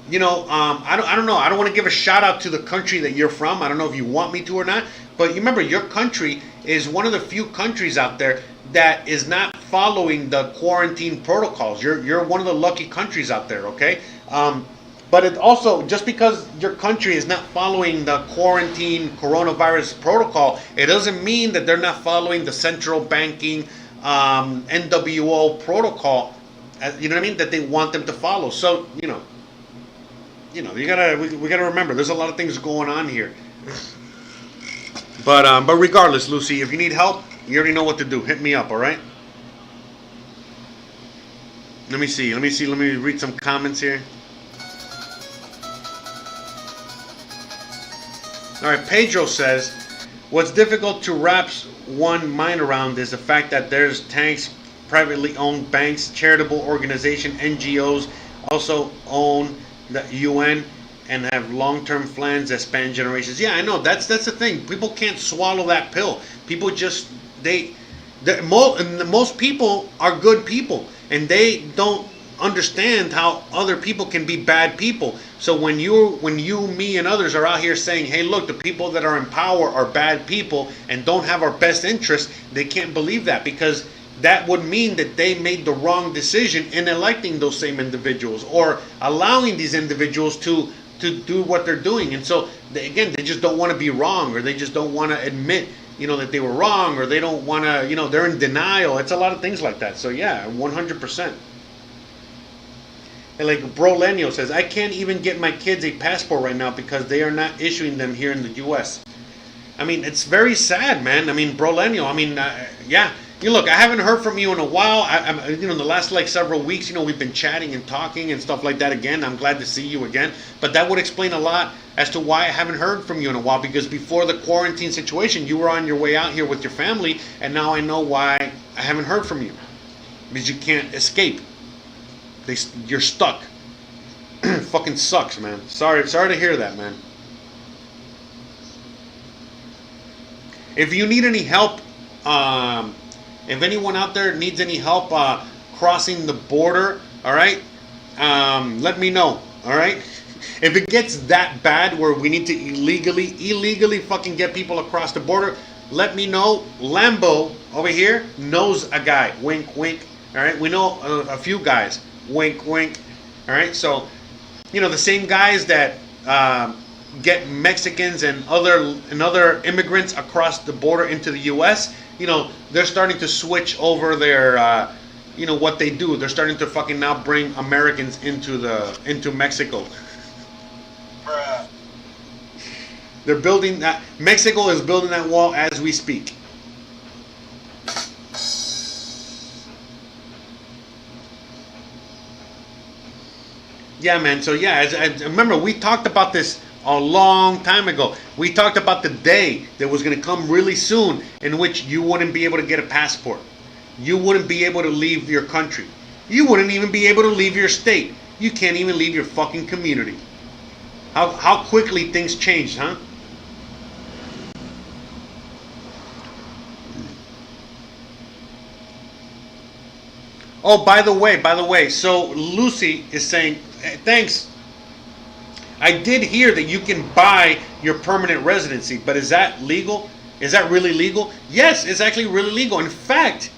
you know, I don't know. I don't want to give a shout out to the country that you're from. I don't know if you want me to or not. But you remember, your country is one of the few countries out there that is not following the quarantine protocols. You're one of the lucky countries out there, okay? But it also, just because your country is not following the quarantine coronavirus protocol, it doesn't mean that they're not following the central banking NWO protocol. You know what I mean? That they want them to follow. So, you know, we gotta remember, there's a lot of things going on here. But regardless, Lucy, if you need help, you already know what to do. Hit me up, all right? Let me read some comments here. All right, Pedro says, what's difficult to wrap one mind around is the fact that there's tanks, privately owned banks, charitable organizations, NGOs also own the UN and have long-term plans that span generations. Yeah, I know. That's the thing. People can't swallow that pill. People just, most people are good people, and they don't understand how other people can be bad people. So when you, me, and others are out here saying, hey, look, the people that are in power are bad people and don't have our best interest, they can't believe that, because that would mean that they made the wrong decision in electing those same individuals, or allowing these individuals to do what they're doing. And so, they just don't want to be wrong, or they just don't want to admit, you know, that they were wrong, or they don't want to, you know, they're in denial. It's a lot of things like that. So yeah, 100%. And like Bro Lenio says, I can't even get my kids a passport right now because they are not issuing them here in the U.S. I mean, it's very sad, man. I mean, Bro Lenio, I mean, yeah. You look, I haven't heard from you in a while. You know, in the last like several weeks, you know, we've been chatting and talking and stuff like that again. I'm glad to see you again. But that would explain a lot as to why I haven't heard from you in a while. Because before the quarantine situation, you were on your way out here with your family, and now I know why I haven't heard from you. Because you can't escape. You're stuck. Fucking sucks, man. Sorry to hear that, man. If you need any help, if anyone out there needs any help crossing the border, all right, let me know, all right? If it gets that bad where we need to illegally fucking get people across the border, let me know. Lambo over here knows a guy. Wink, wink. All right, we know a few guys. Wink, wink. All right, so, you know, the same guys that get Mexicans and other immigrants across the border into the U.S., they're starting to switch over their, what they do. They're starting to fucking now bring Americans into Mexico. Bruh. They're building that. Mexico is building that wall as we speak. Yeah, man. So yeah, I remember we talked about this a long time ago. We talked about the day that was going to come really soon in which you wouldn't be able to get a passport. You wouldn't be able to leave your country. You wouldn't even be able to leave your state. You can't even leave your fucking community. How quickly things changed, huh? Oh, by the way, so Lucy is saying, thanks. I did hear that you can buy your permanent residency, but is that legal? Is that really legal? Yes, it's actually really legal. In fact,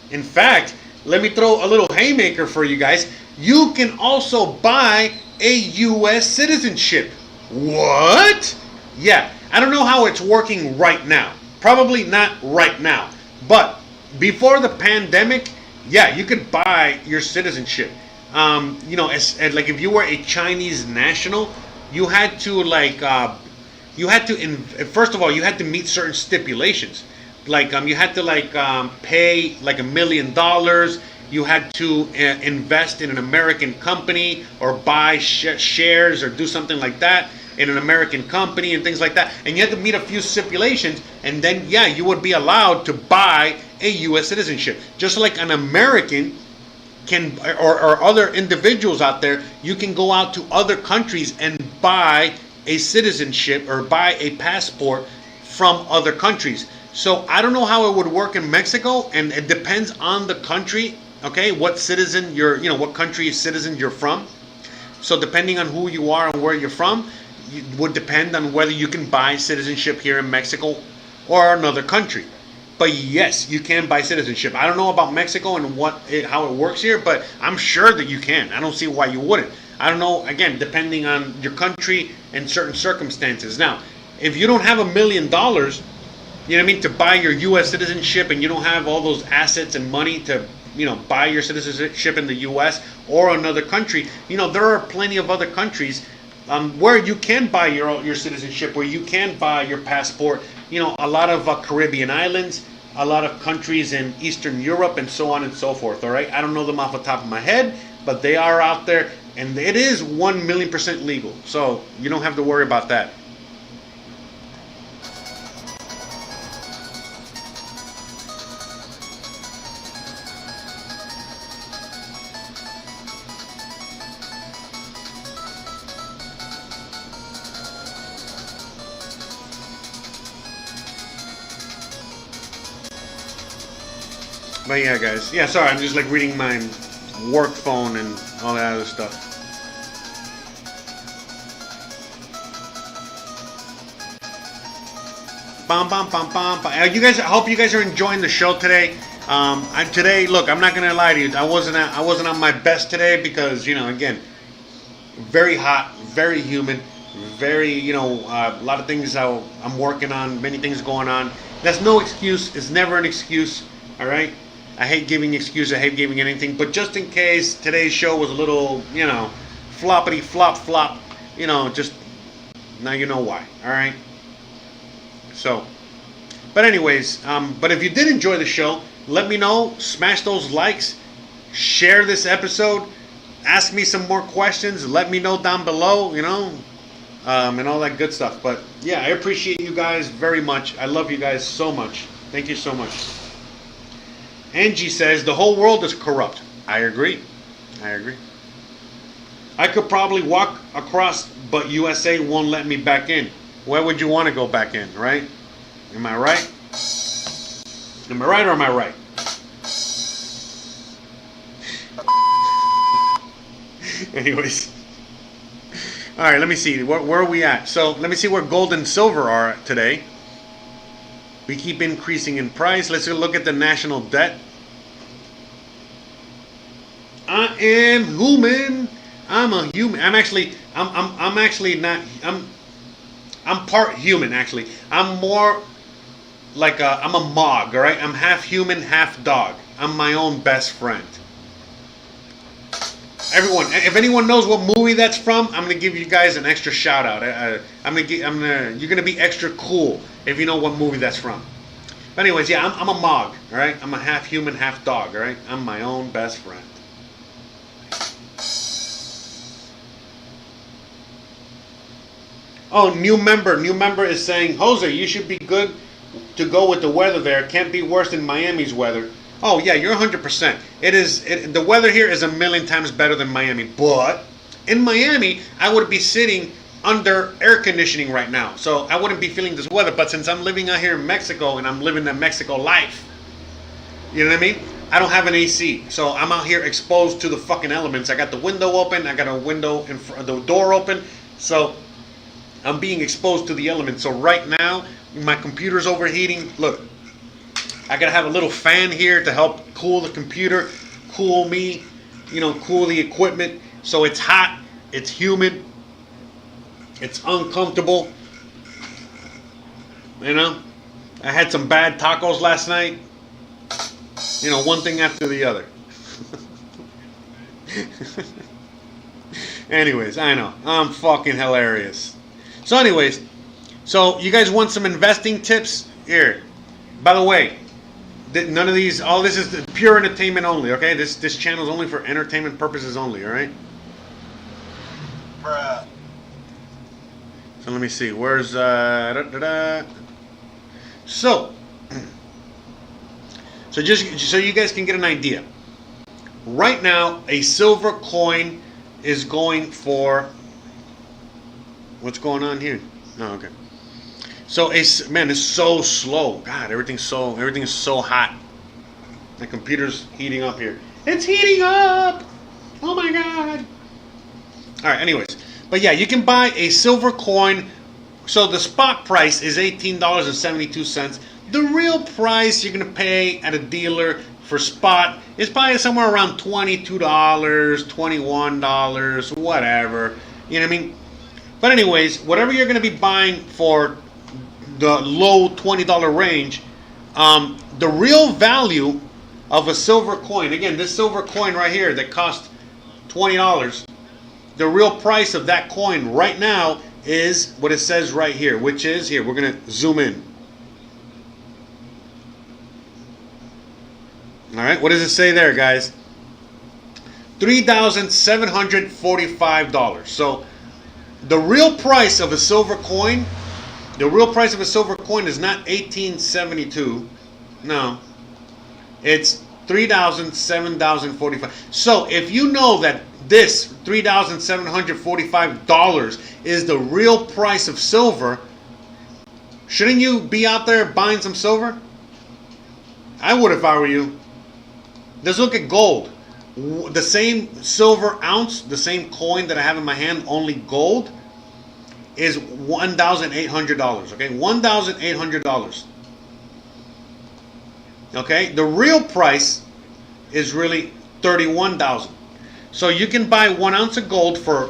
let me throw a little haymaker for you guys. You can also buy a U.S. citizenship. What? Yeah, I don't know how it's working right now. Probably not right now. But before the pandemic, yeah, you could buy your citizenship. As like if you were a Chinese national, you had to first of all, you had to meet certain stipulations. Like you had to pay like $1 million. You had to invest in an American company or buy shares or do something like that in an American company and things like that. And you had to meet a few stipulations, and then yeah, you would be allowed to buy a U.S. citizenship. Just like an American can, or other individuals out there, you can go out to other countries and buy a citizenship or buy a passport from other countries. So I don't know how it would work in Mexico, and it depends on the country. Okay, what citizen what country citizen you're from. So depending on who you are and where you're from, it would depend on whether you can buy citizenship here in Mexico or another country. But yes, you can buy citizenship. I don't know about Mexico and how it works here, but I'm sure that you can. I don't see why you wouldn't. I don't know, again, depending on your country and certain circumstances. Now, if you don't have $1 million, you know what I mean, to buy your U.S. citizenship, and you don't have all those assets and money to, buy your citizenship in the U.S. or another country, there are plenty of other countries where you can buy your citizenship, where you can buy your passport. A lot of Caribbean islands, a lot of countries in Eastern Europe, and so on and so forth. All right, I don't know them off the top of my head, but they are out there, and it is 1,000,000% legal. So you don't have to worry about that. But yeah, guys. Yeah, sorry, I'm just reading my work phone and all that other stuff. Bam, bam, bam, bam, bam. You guys, I hope you guys are enjoying the show today. Today, look, I'm not gonna lie to you. I wasn't on my best today because again, very hot, very humid, very a lot of things I'm working on, many things going on. That's no excuse. It's never an excuse. All right. I hate giving excuses. I hate giving anything. But just in case today's show was a little, floppity flop, just now you know why. All right. So, but anyways, but if you did enjoy the show, let me know. Smash those likes. Share this episode. Ask me some more questions. Let me know down below. And all that good stuff. But yeah, I appreciate you guys very much. I love you guys so much. Thank you so much. Angie says, the whole world is corrupt. I agree. I could probably walk across, but USA won't let me back in. Where would you want to go back in, right? Am I right? Am I right or am I right? Anyways. Alright, let me see. Where are we at? So, let me see where gold and silver are today. We keep increasing in price. Let's look at the national debt. I am human. I'm a human. I'm actually not. I'm part human, actually. I'm more like I'm a Mog, all right? I'm half human, half dog. I'm my own best friend. Everyone, if anyone knows what movie that's from, I'm gonna give you guys an extra shout out. You're gonna be extra cool if you know what movie that's from. But anyways, yeah, I'm a Mog, all right? I'm a half human, half dog, all right? I'm my own best friend. Oh, new member is saying, Jose, you should be good to go with the weather there. Can't be worse than Miami's weather. Oh yeah, you're 100%. The weather here is a million times better than Miami. But in Miami, I would be sitting under air conditioning right now, so I wouldn't be feeling this weather. But since I'm living out here in Mexico and I'm living the Mexico life, you know what I mean? I don't have an AC, so I'm out here exposed to the fucking elements. I got the window open. I got a window in front, the door open, so I'm being exposed to the elements. So right now, my computer's overheating. Look, I gotta have a little fan here to help cool the computer, cool me, cool the equipment. So it's hot, it's humid, it's uncomfortable. I had some bad tacos last night. One thing after the other. Anyways, I know, I'm fucking hilarious. So anyways, so you guys want some investing tips? Here. By the way, none of these, all this is pure entertainment only, okay? This channel is only for entertainment purposes only, all right? Bruh. So let me see. Where's So just so you guys can get an idea. Right now, a silver coin is going for, what's going on here? Oh, okay. So man, it's so slow. God, everything is so hot. The computer's heating up here. It's heating up. Oh my God. All right. Anyways, but yeah, you can buy a silver coin. So the spot price is $18.72. The real price you're gonna pay at a dealer for spot is probably somewhere around $22, $21, whatever. You know what I mean? But anyways, whatever you're gonna be buying for the low $20 range, the real value of a silver coin, again, this silver coin right here that cost $20, the real price of that coin right now is what it says right here, which is, here, we're going to zoom in. All right, what does it say there, guys? $3,745. So the real price of a silver coin, is not $18.72. No, it's $3,745. So if you know that this $3,745 is the real price of silver, shouldn't you be out there buying some silver? I would if I were you. Let's look at gold. The same silver ounce, the same coin that I have in my hand, only gold, is $1,800. Okay, $1,800. Okay, the real price is really $31,000. So you can buy 1 ounce of gold for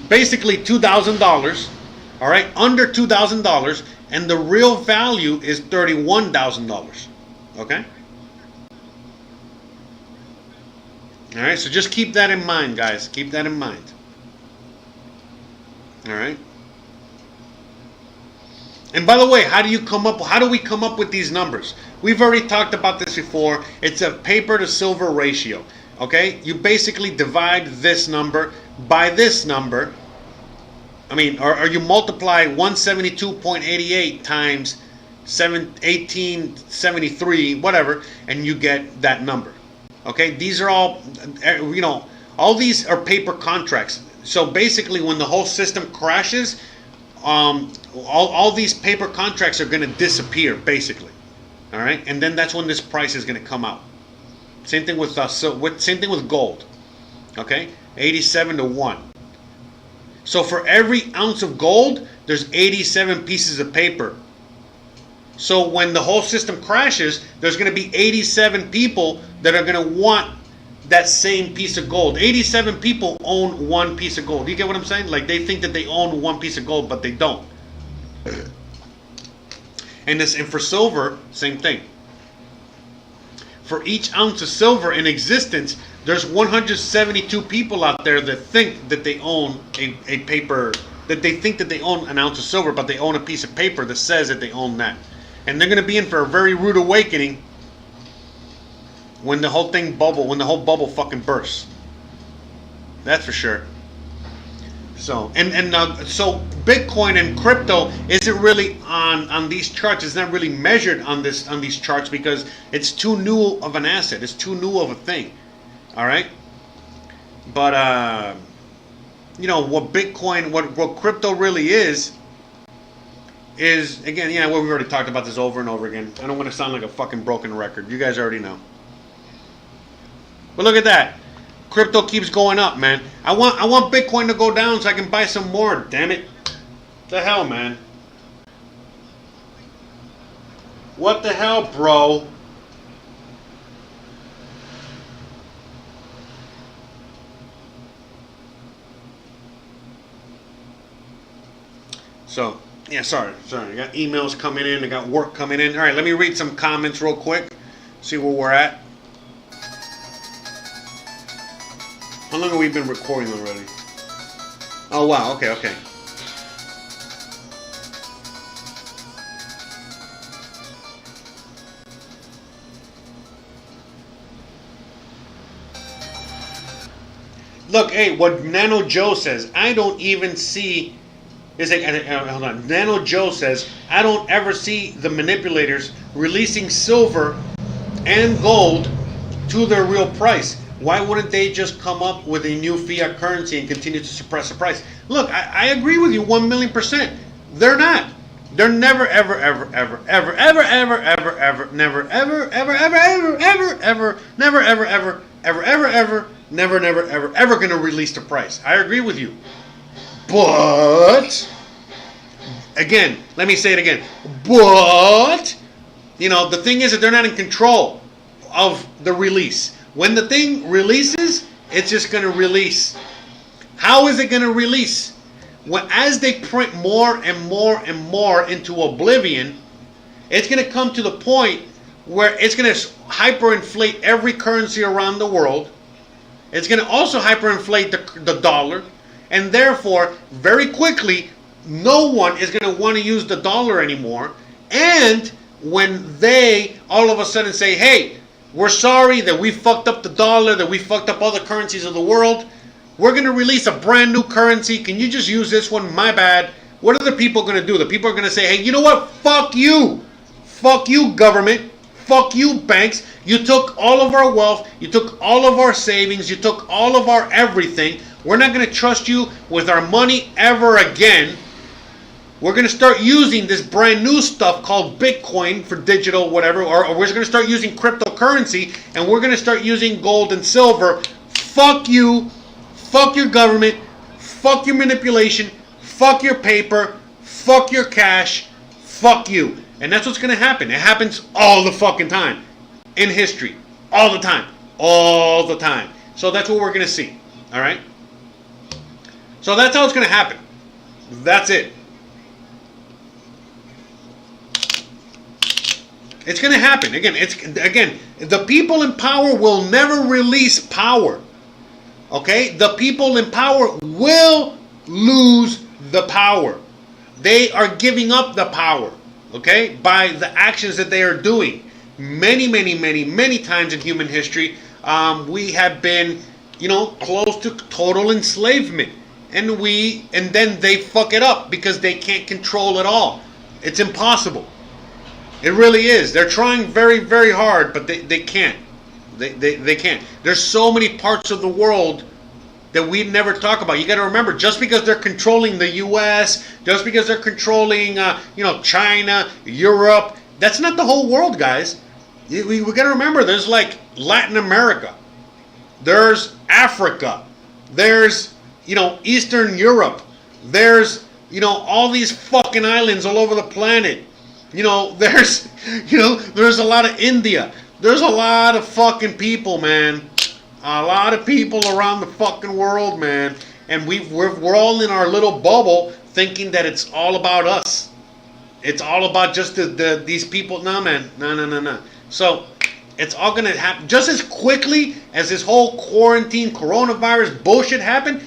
basically $2,000. All right, under $2,000, and the real value is $31,000. Okay. All right, so just keep that in mind, guys. Keep that in mind. All right. And by the way, how do we come up with these numbers? We've already talked about this before. It's a paper to silver ratio. Okay? You basically divide this number by this number. I mean, or you multiply 172.88 times 1873, whatever, and you get that number. Okay? These are all, all these are paper contracts. So basically, when the whole system crashes, all these paper contracts are going to disappear, basically. All right, and then that's when this price is going to come out. Same thing with same thing with gold. Okay, 87 to 1. So for every ounce of gold, there's 87 pieces of paper. So when the whole system crashes, there's going to be 87 people that are going to want that same piece of gold. 87 people own one piece of gold. You get what I'm saying? Like, they think that they own one piece of gold, but they don't. And for silver, same thing. For each ounce of silver in existence, there's 172 people out there that think that they own a paper, that they think that they own an ounce of silver, but they own a piece of paper that says that they own that. And they're going to be in for a very rude awakening when the whole bubble fucking bursts. That's for sure. So so Bitcoin and crypto isn't really on these charts. It's not really measured on these charts because it's too new of an asset. It's too new of a thing. All right. But what Bitcoin, what crypto really is again, yeah, well, we've already talked about this over and over again. I don't want to sound like a fucking broken record. You guys already know. But look at that. Crypto keeps going up, man. I want Bitcoin to go down so I can buy some more. Damn it! The hell, man. What the hell, bro? So, yeah, sorry. I got emails coming in. I got work coming in. All right, let me read some comments real quick. See where we're at. How long have we been recording already? Oh, wow. Okay. Look, hey, what Nano Joe says, I don't even see... hold on. Nano Joe says, I don't ever see the manipulators releasing silver and gold to their real price. Why wouldn't they just come up with a new fiat currency and continue to suppress the price? Look, I agree with you 1,000,000%. They're not. They're never, ever, ever, ever, ever, ever, ever, ever, ever, never, ever, ever, ever, ever, ever, ever, never, ever, ever, ever, ever, ever, never, never, ever, ever going to release the price. I agree with you. But, again, let me say it again. But, the thing is that they're not in control of the release. When the thing releases, it's just going to release. How is it going to release? Well, as they print more and more and more into oblivion, it's going to come to the point where it's going to hyperinflate every currency around the world. It's going to also hyperinflate the dollar. And therefore, very quickly, no one is going to want to use the dollar anymore. And when they all of a sudden say, hey, we're sorry that we fucked up the dollar, that we fucked up other currencies of the world. We're going to release a brand new currency. Can you just use this one? My bad. What are the people going to do? The people are going to say, hey, you know what? Fuck you. Fuck you, government. Fuck you, banks. You took all of our wealth. You took all of our savings. You took all of our everything. We're not going to trust you with our money ever again. We're going to start using this brand new stuff called Bitcoin for digital whatever, or we're going to start using cryptocurrency, and we're going to start using gold and silver. Fuck you. Fuck your government. Fuck your manipulation. Fuck your paper. Fuck your cash. Fuck you. And that's what's going to happen. It happens all the fucking time in history. All the time. All the time. So that's what we're going to see. All right? So that's how it's going to happen. That's it. It's going to happen. Again, the people in power will never release power. Okay? The people in power will lose the power. They are giving up the power. Okay? By the actions that they are doing. Many, many, many, many times in human history, we have been, close to total enslavement. And then they fuck it up because they can't control it all. It's impossible. It really is. They're trying very, very hard, but they can't. They can't. There's so many parts of the world that we never talk about. You got to remember, just because they're controlling the U.S., just because they're controlling, China, Europe, that's not the whole world, guys. We got to remember, there's like Latin America, there's Africa, there's Eastern Europe, there's all these fucking islands all over the planet. There's a lot of India. There's a lot of fucking people, man. A lot of people around the fucking world, man. And we're all in our little bubble thinking that it's all about us. It's all about just these people. No, man. No. So it's all going to happen just as quickly as this whole quarantine coronavirus bullshit happened.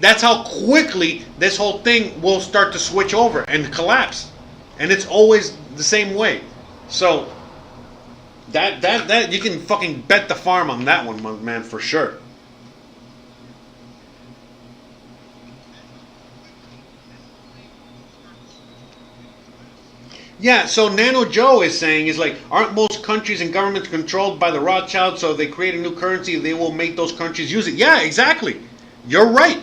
That's how quickly this whole thing will start to switch over and collapse. And it's always the same way. So that you can fucking bet the farm on that one, man, for sure. Yeah, so Nano Joe is saying, is like, aren't most countries and governments controlled by the Rothschilds, so if they create a new currency, they will make those countries use it? Yeah, exactly. You're right.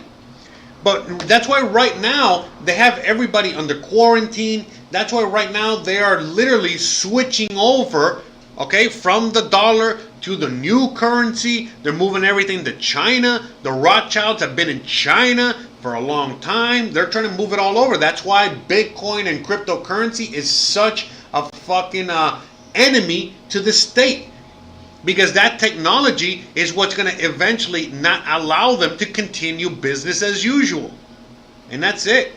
But that's why right now they have everybody under quarantine. That's why right now they are literally switching over, okay, from the dollar to the new currency. They're moving everything to China. The Rothschilds have been in China for a long time. They're trying to move it all over. That's why Bitcoin and cryptocurrency is such a fucking enemy to the state. Because that technology is what's going to eventually not allow them to continue business as usual. And that's it.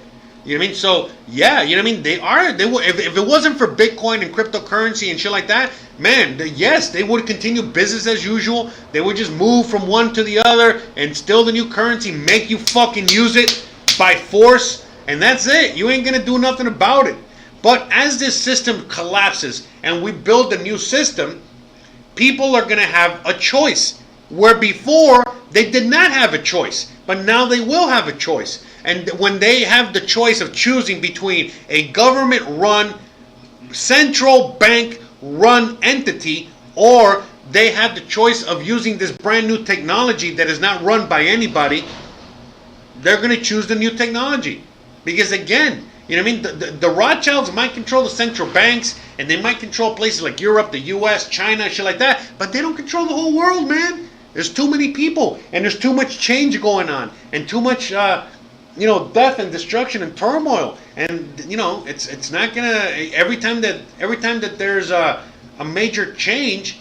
You know what I mean? So, yeah, you know what I mean? They would, if it wasn't for Bitcoin and cryptocurrency and shit like that, man, yes, they would continue business as usual. They would just move from one to the other and still the new currency, make you fucking use it by force. And that's it. You ain't going to do nothing about it. But as this system collapses and we build a new system, people are going to have a choice, where before they did not have a choice, but now they will have a choice. And when they have the choice of choosing between a government-run, central bank-run entity, or they have the choice of using this brand new technology that is not run by anybody, they're going to choose the new technology. Because again, you know what I mean? The Rothschilds might control the central banks, and they might control places like Europe, the US, China, shit like that, but they don't control the whole world, man. There's too many people, and there's too much change going on, and too much, death and destruction and turmoil. And it's not gonna. Every time that there's a major change,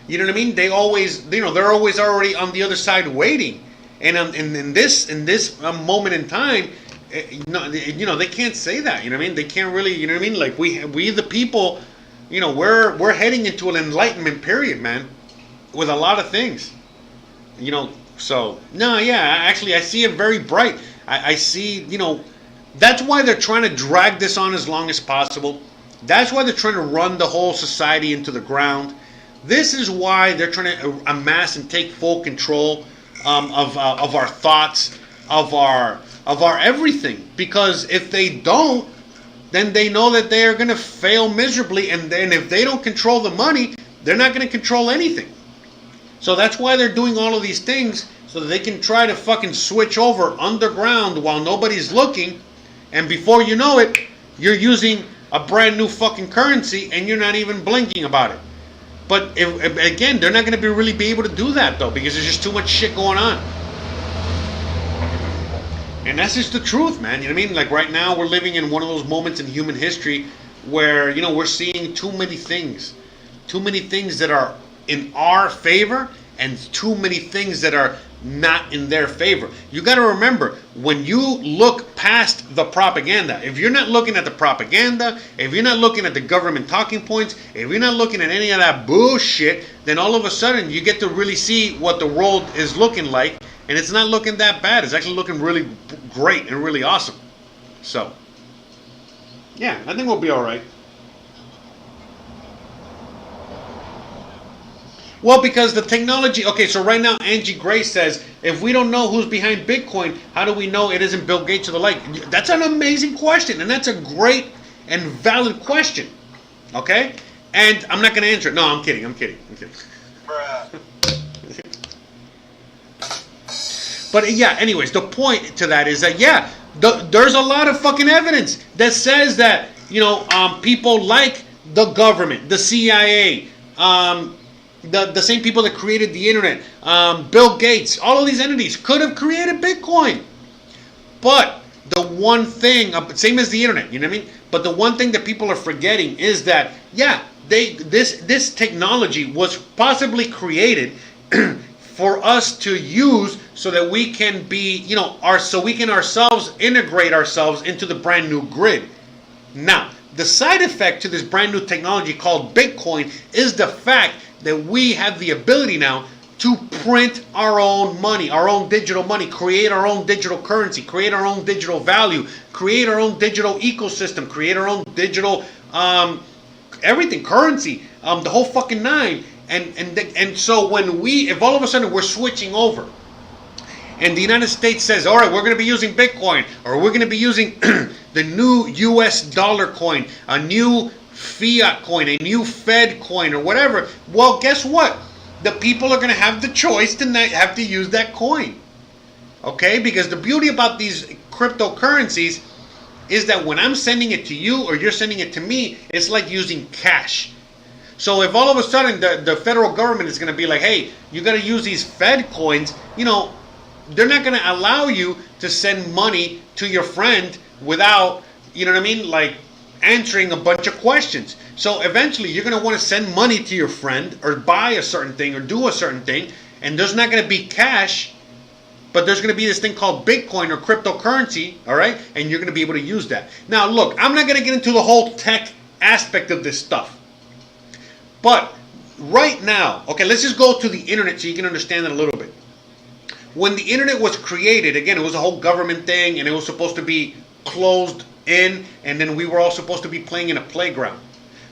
you know what I mean? They always, they're always already on the other side waiting. And in this moment in time, they can't say that. You know what I mean? They can't really. You know what I mean? Like we the people, we're heading into an enlightenment period, man, with a lot of things. So no, yeah. Actually, I see it very bright. I see. That's why they're trying to drag this on as long as possible. That's why they're trying to run the whole society into the ground. This is why they're trying to amass and take full control of our thoughts, of our everything. Because if they don't, then they know that they are going to fail miserably. And then if they don't control the money, they're not going to control anything. So that's why they're doing all of these things, so that they can try to fucking switch over underground while nobody's looking. And before you know it, you're using a brand new fucking currency and you're not even blinking about it. But again, they're not going to really be able to do that though, because there's just too much shit going on. And that's just the truth, man. You know what I mean? Like right now, we're living in one of those moments in human history where, we're seeing too many things that are in our favor and too many things that are not in their favor. You got to remember, when you look past the propaganda, if you're not looking at the propaganda, if you're not looking at the government talking points, if you're not looking at any of that bullshit, then all of a sudden you get to really see what the world is looking like, and it's not looking that bad. It's actually looking really great and really awesome. So, yeah, I think we'll be all right. Well, because the technology... Okay, so right now Angie Gray says, if we don't know who's behind Bitcoin, how do we know it isn't Bill Gates or the like? That's an amazing question, and that's a great and valid question. Okay? And I'm not going to answer it. No, I'm kidding. Bruh. But yeah, anyways, the point to that is that, yeah, there's a lot of fucking evidence that says that, people like the government, the CIA, the same people that created the internet, Bill Gates, all of these entities could have created Bitcoin. But the one thing, same as the internet, you know what I mean? But the one thing that people are forgetting is that, yeah, this technology was possibly created for us to use so that we can be, so we can ourselves integrate ourselves into the brand new grid. Now, the side effect to this brand new technology called Bitcoin is the fact that we have the ability now to print our own money, our own digital money, create our own digital currency, create our own digital value, create our own digital ecosystem, create our own digital everything, currency, the whole fucking nine. And so if all of a sudden we're switching over, and the United States says, all right, we're going to be using Bitcoin, or we're going to be using the new US dollar coin, a new fiat coin, a new Fed coin, or whatever. Well, guess what? The people are going to have the choice to not have to use that coin. Okay? Because the beauty about these cryptocurrencies is that when I'm sending it to you or you're sending it to me, it's like using cash. So if all of a sudden the federal government is going to be like, hey, you got to use these Fed coins, they're not going to allow you to send money to your friend without, like answering a bunch of questions. So eventually you're going to want to send money to your friend or buy a certain thing or do a certain thing, and there's not going to be cash, but there's going to be this thing called Bitcoin or cryptocurrency, all right? And you're going to be able to use that. Now, look, I'm not going to get into the whole tech aspect of this stuff. But right now, okay, let's just go to the internet so you can understand it a little bit. When the internet was created, again, it was a whole government thing, and it was supposed to be closed in, and then we were all supposed to be playing in a playground.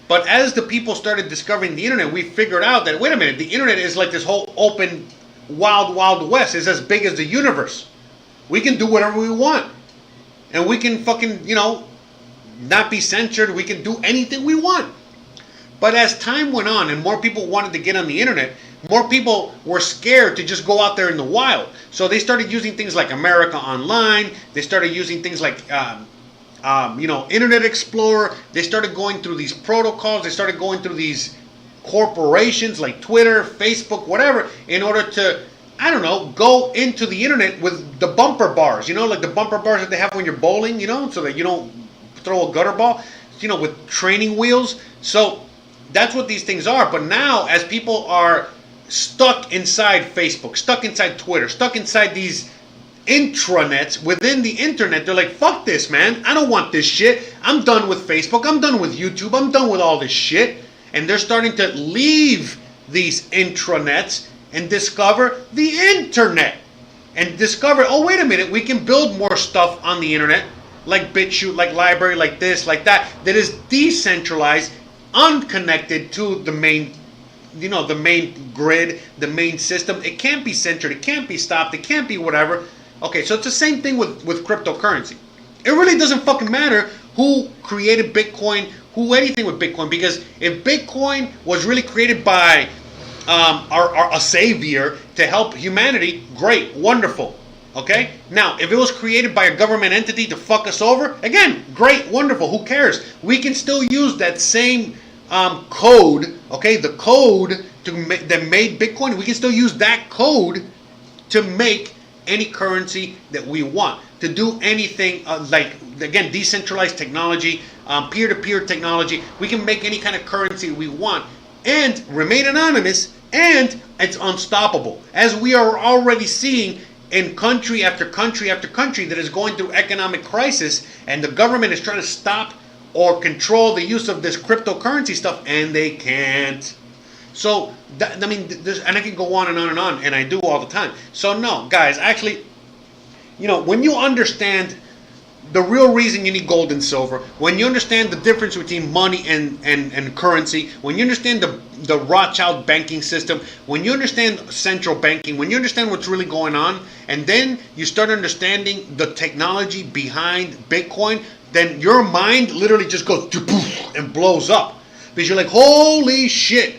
But as the people started discovering the internet, we figured out that, wait a minute, the internet is like this whole open, wild, wild west. It's as big as the universe. We can do whatever we want. And we can fucking, not be censored. We can do anything we want. But as time went on and more people wanted to get on the internet, more people were scared to just go out there in the wild. So they started using things like America Online. They started using things like, Internet Explorer. They started going through these protocols. They started going through these corporations like Twitter, Facebook, whatever, in order to, go into the internet with the bumper bars. Like the bumper bars that they have when you're bowling, so that you don't throw a gutter ball, with training wheels. So that's what these things are. But now, as people are stuck inside Facebook, stuck inside Twitter, stuck inside these intranets within the internet, they're like, fuck this, man. I don't want this shit. I'm done with Facebook. I'm done with YouTube. I'm done with all this shit. And they're starting to leave these intranets and discover the internet. And discover, oh, wait a minute, we can build more stuff on the internet, like BitChute, like Library, like this, like that is decentralized, unconnected to the main, the main grid, the main system. It can't be censored. It can't be stopped. It can't be whatever. Okay, so it's the same thing with cryptocurrency. It really doesn't fucking matter who created Bitcoin, who anything with Bitcoin, because if Bitcoin was really created by a savior to help humanity, great, wonderful. Okay? Now, if it was created by a government entity to fuck us over, again, great, wonderful, who cares? We can still use that same code, okay, the code that made Bitcoin, we can still use that code to make any currency that we want, to do anything like, again, decentralized technology, peer-to-peer technology. We can make any kind of currency we want and remain anonymous, and it's unstoppable, as we are already seeing in country after country after country that is going through economic crisis, and the government is trying to stop or control the use of this cryptocurrency stuff, and they can't. So, and I can go on and on and on, and I do all the time. So no, guys, actually, when you understand the real reason you need gold and silver, when you understand the difference between money and currency, when you understand the Rothschild banking system, when you understand central banking, when you understand what's really going on, and then you start understanding the technology behind Bitcoin, then your mind literally just goes and blows up. Because you're like, holy shit,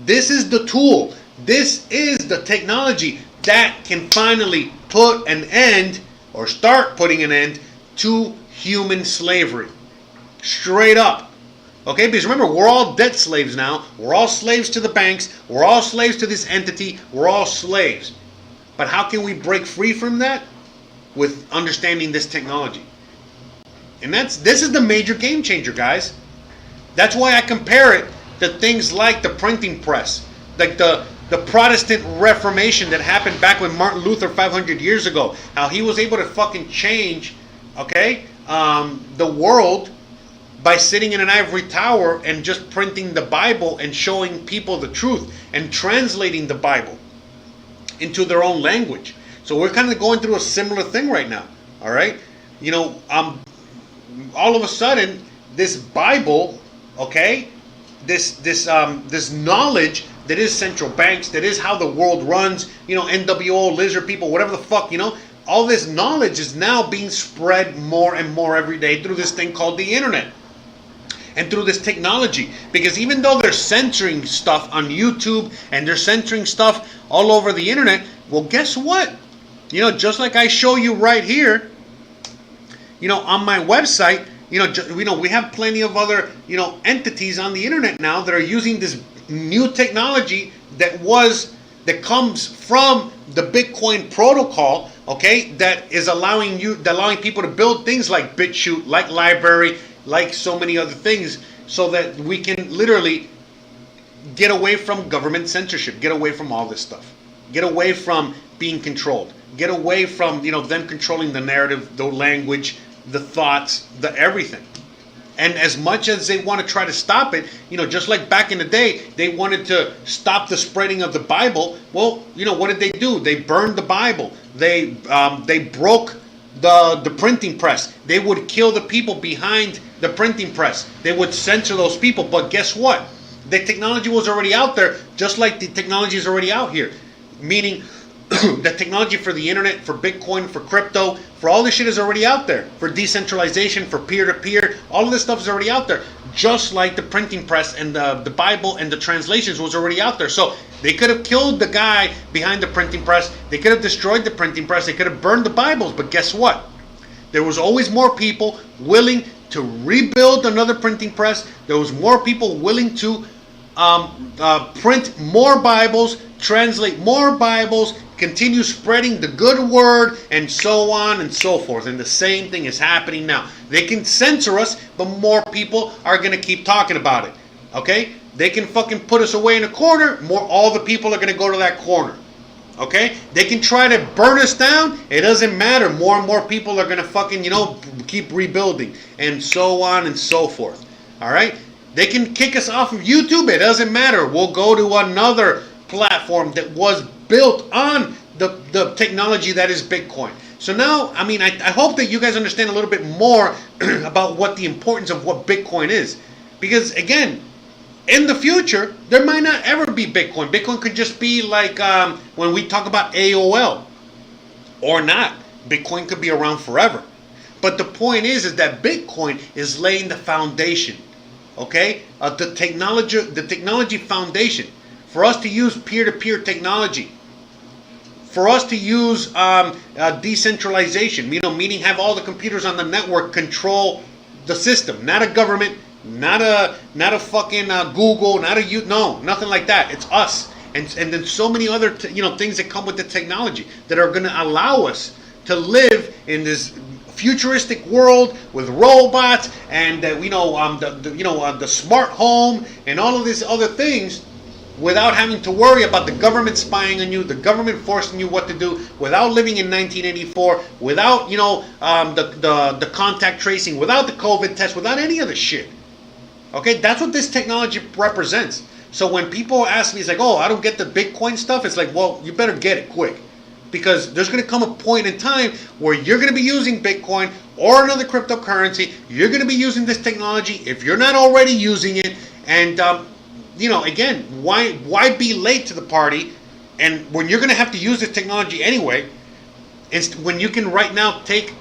this is the tool, this is the technology that can finally put an end, or start putting an end, to human slavery. Straight up. Okay, because remember, we're all debt slaves now. We're all slaves to the banks. We're all slaves to this entity. We're all slaves. But how can we break free from that? With understanding this technology. And this is the major game changer, guys. That's why I compare it to things like the printing press, like the Protestant Reformation that happened back when Martin Luther 500 years ago. How he was able to fucking change, okay, the world by sitting in an ivory tower and just printing the Bible and showing people the truth and translating the Bible into their own language. So we're kind of going through a similar thing right now. All right, all of a sudden this Bible, okay, this knowledge that is central banks, that is how the world runs, NWO, lizard people, whatever the fuck, all this knowledge is now being spread more and more every day through this thing called the internet and through this technology. Because even though they're censoring stuff on YouTube and they're censoring stuff all over the internet, well, guess what? Just like I show you right here, on my website, we have plenty of other, entities on the internet now that are using this new technology that comes from the Bitcoin protocol, okay, that is allowing people to build things like BitChute, like Library, like so many other things, so that we can literally get away from government censorship, get away from all this stuff, get away from being controlled, get away from them controlling the narrative, the language, the thoughts, the everything. And as much as they want to try to stop it, just like back in the day, they wanted to stop the spreading of the Bible. Well, what did they do? They burned the Bible. They broke the printing press. They would kill the people behind the printing press. They would censor those people. But guess what? The technology was already out there, just like the technology is already out here. Meaning, the technology for the internet, for Bitcoin, for crypto, for all this shit is already out there. For decentralization, for peer-to-peer, all of this stuff is already out there. Just like the printing press and the Bible and the translations was already out there. So they could have killed the guy behind the printing press. They could have destroyed the printing press. They could have burned the Bibles. But guess what? There was always more people willing to rebuild another printing press. There was more people willing to print more Bibles, translate more Bibles, continue spreading the good word, and so on and so forth. And the same thing is happening now. They can censor us, but more people are going to keep talking about it. Okay? They can fucking put us away in a corner, all the people are going to go to that corner. Okay? They can try to burn us down, it doesn't matter. More and more people are going to fucking, keep rebuilding, and so on and so forth. Alright? They can kick us off of YouTube, it doesn't matter. We'll go to another platform that was built on the technology that is Bitcoin. So now, I hope that you guys understand a little bit more about what the importance of what Bitcoin is. Because again, in the future, there might not ever be Bitcoin. Bitcoin could just be like when we talk about AOL, or not. Bitcoin could be around forever. But the point is that Bitcoin is laying the foundation, okay, the technology foundation for us to use peer-to-peer technology, for us to use decentralization, meaning have all the computers on the network control the system, not a government, not a fucking Google, nothing like that. It's us, and then so many other things that come with the technology that are going to allow us to live in this futuristic world with robots and the smart home and all of these other things, without having to worry about the government spying on you, the government forcing you what to do, without living in 1984, without the contact tracing, without the COVID test, without any of the shit. Okay, that's what this technology represents. So when people ask me, it's like, oh, I don't get the Bitcoin stuff, it's like, well, you better get it quick. Because there's going to come a point in time where you're going to be using Bitcoin or another cryptocurrency. You're going to be using this technology if you're not already using it. And, again, why be late to the party? And when you're going to have to use this technology anyway, when you can right now take,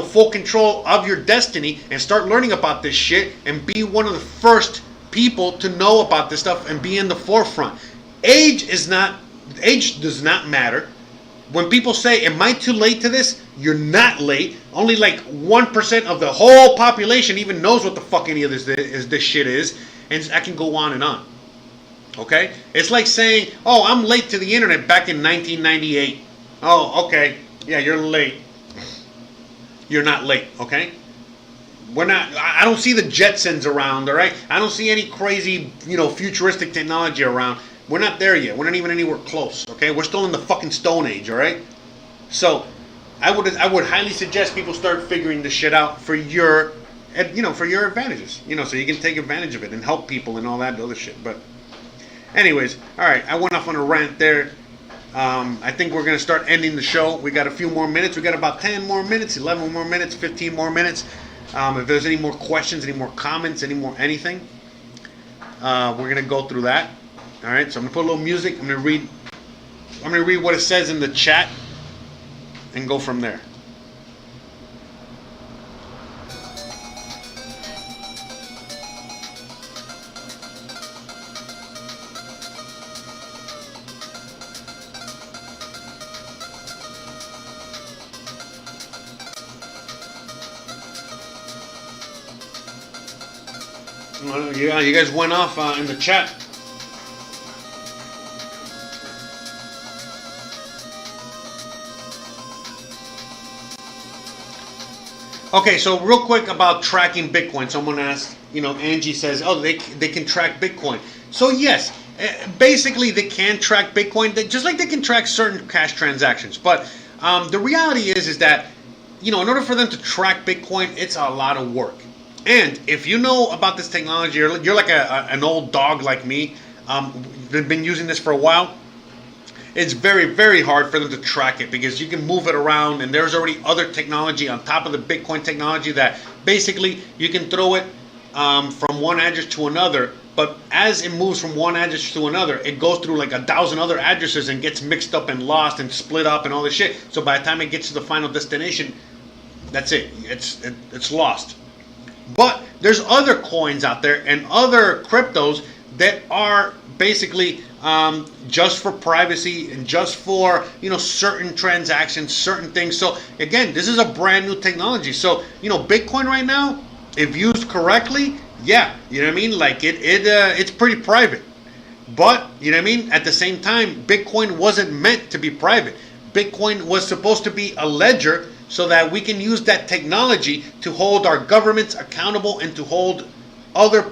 full control of your destiny and start learning about this shit and be one of the first people to know about this stuff and be in the forefront. Age does not matter. When people say, am I too late to this? You're not late. Only like 1% of the whole population even knows what the fuck any of this shit is. And I can go on and on. Okay? It's like saying, oh, I'm late to the internet back in 1998. Oh, okay. Yeah, you're late. You're not late, okay? I don't see the Jetsons around, all right? I don't see any crazy, futuristic technology around. We're not there yet. We're not even anywhere close, okay? We're still in the fucking Stone Age, all right? So, I would highly suggest people start figuring this shit out for your for your advantages, so you can take advantage of it and help people and all that other shit. But anyways, all right, I went off on a rant there. I think we're going to start ending the show. We got a few more minutes. We got about 10 more minutes, 11 more minutes, 15 more minutes. If there's any more questions, any more comments, anything, we're going to go through that. All right, so I'm going to put a little music. I'm going to read what it says in the chat and go from there. Yeah, you guys went off in the chat. Okay, so real quick about tracking Bitcoin. Someone asked, Angie says, oh, they can track Bitcoin. So yes, basically they can track Bitcoin, just like they can track certain cash transactions. But the reality is that, in order for them to track Bitcoin, it's a lot of work. And if you know about this technology, you're like an old dog like me, been using this for a while, it's very, very hard for them to track it because you can move it around, and there's already other technology on top of the Bitcoin technology that basically you can throw it from one address to another, but as it moves from one address to another, it goes through like 1,000 other addresses and gets mixed up and lost and split up and all this shit. So by the time it gets to the final destination, that's it. It's lost. But there's other coins out there and other cryptos that are basically just for privacy and just for certain transactions, certain things. So again, this is a brand new technology. So Bitcoin right now, if used correctly, yeah, like it's pretty private. But at the same time, Bitcoin wasn't meant to be private. Bitcoin was supposed to be a ledger, so that we can use that technology to hold our governments accountable and to hold other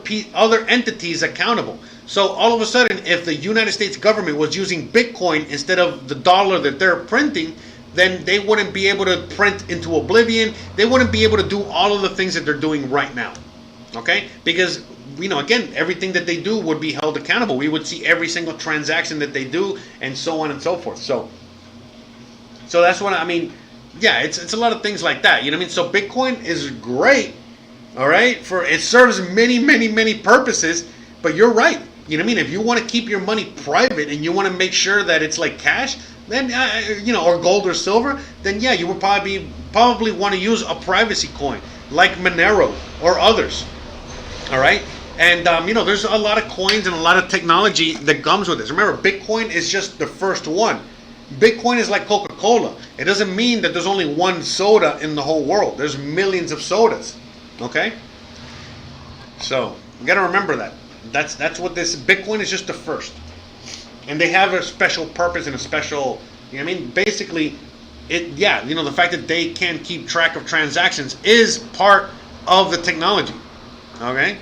entities accountable. So all of a sudden, if the United States government was using Bitcoin instead of the dollar that they're printing, then they wouldn't be able to print into oblivion. They wouldn't be able to do all of the things that they're doing right now. Okay? Because, again, everything that they do would be held accountable. We would see every single transaction that they do and so on and so forth. So that's what I mean. Yeah, it's a lot of things like that. So Bitcoin is great, all right? It serves many, many, many purposes. But you're right. If you want to keep your money private and you want to make sure that it's like cash, then or gold or silver, then yeah, you would probably want to use a privacy coin like Monero or others. All right. And there's a lot of coins and a lot of technology that comes with this. Remember, Bitcoin is just the first one. Bitcoin is like Coca-Cola. It doesn't mean that there's only one soda in the whole world. There's millions of sodas. Okay? So, you got to remember that. That's what this Bitcoin is, just the first. And they have a special purpose and a special, basically the fact that they can keep track of transactions is part of the technology. Okay?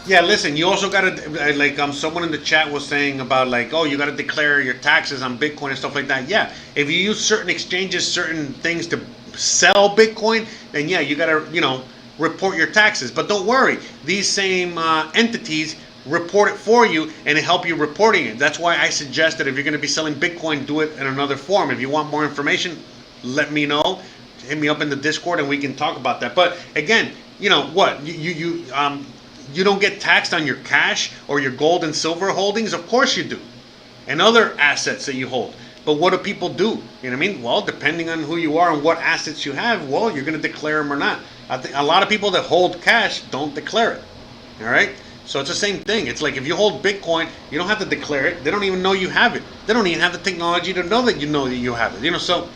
Yeah, listen, you also got to, someone in the chat was saying about, you got to declare your taxes on Bitcoin and stuff like that. Yeah, if you use certain exchanges, certain things to sell Bitcoin, then yeah, you got to, report your taxes. But don't worry, these same entities report it for you and help you reporting it. That's why I suggest that if you're going to be selling Bitcoin, do it in another form. If you want more information, let me know. Hit me up in the Discord and we can talk about that. But again, what? You don't get taxed on your cash or your gold and silver holdings? Of course you do. And other assets that you hold. But what do people do? Well, depending on who you are and what assets you have, well, you're going to declare them or not. I think a lot of people that hold cash don't declare it. All right? So it's the same thing. It's like if you hold Bitcoin, you don't have to declare it. They don't even know you have it. They don't even have the technology to know that you have it. So...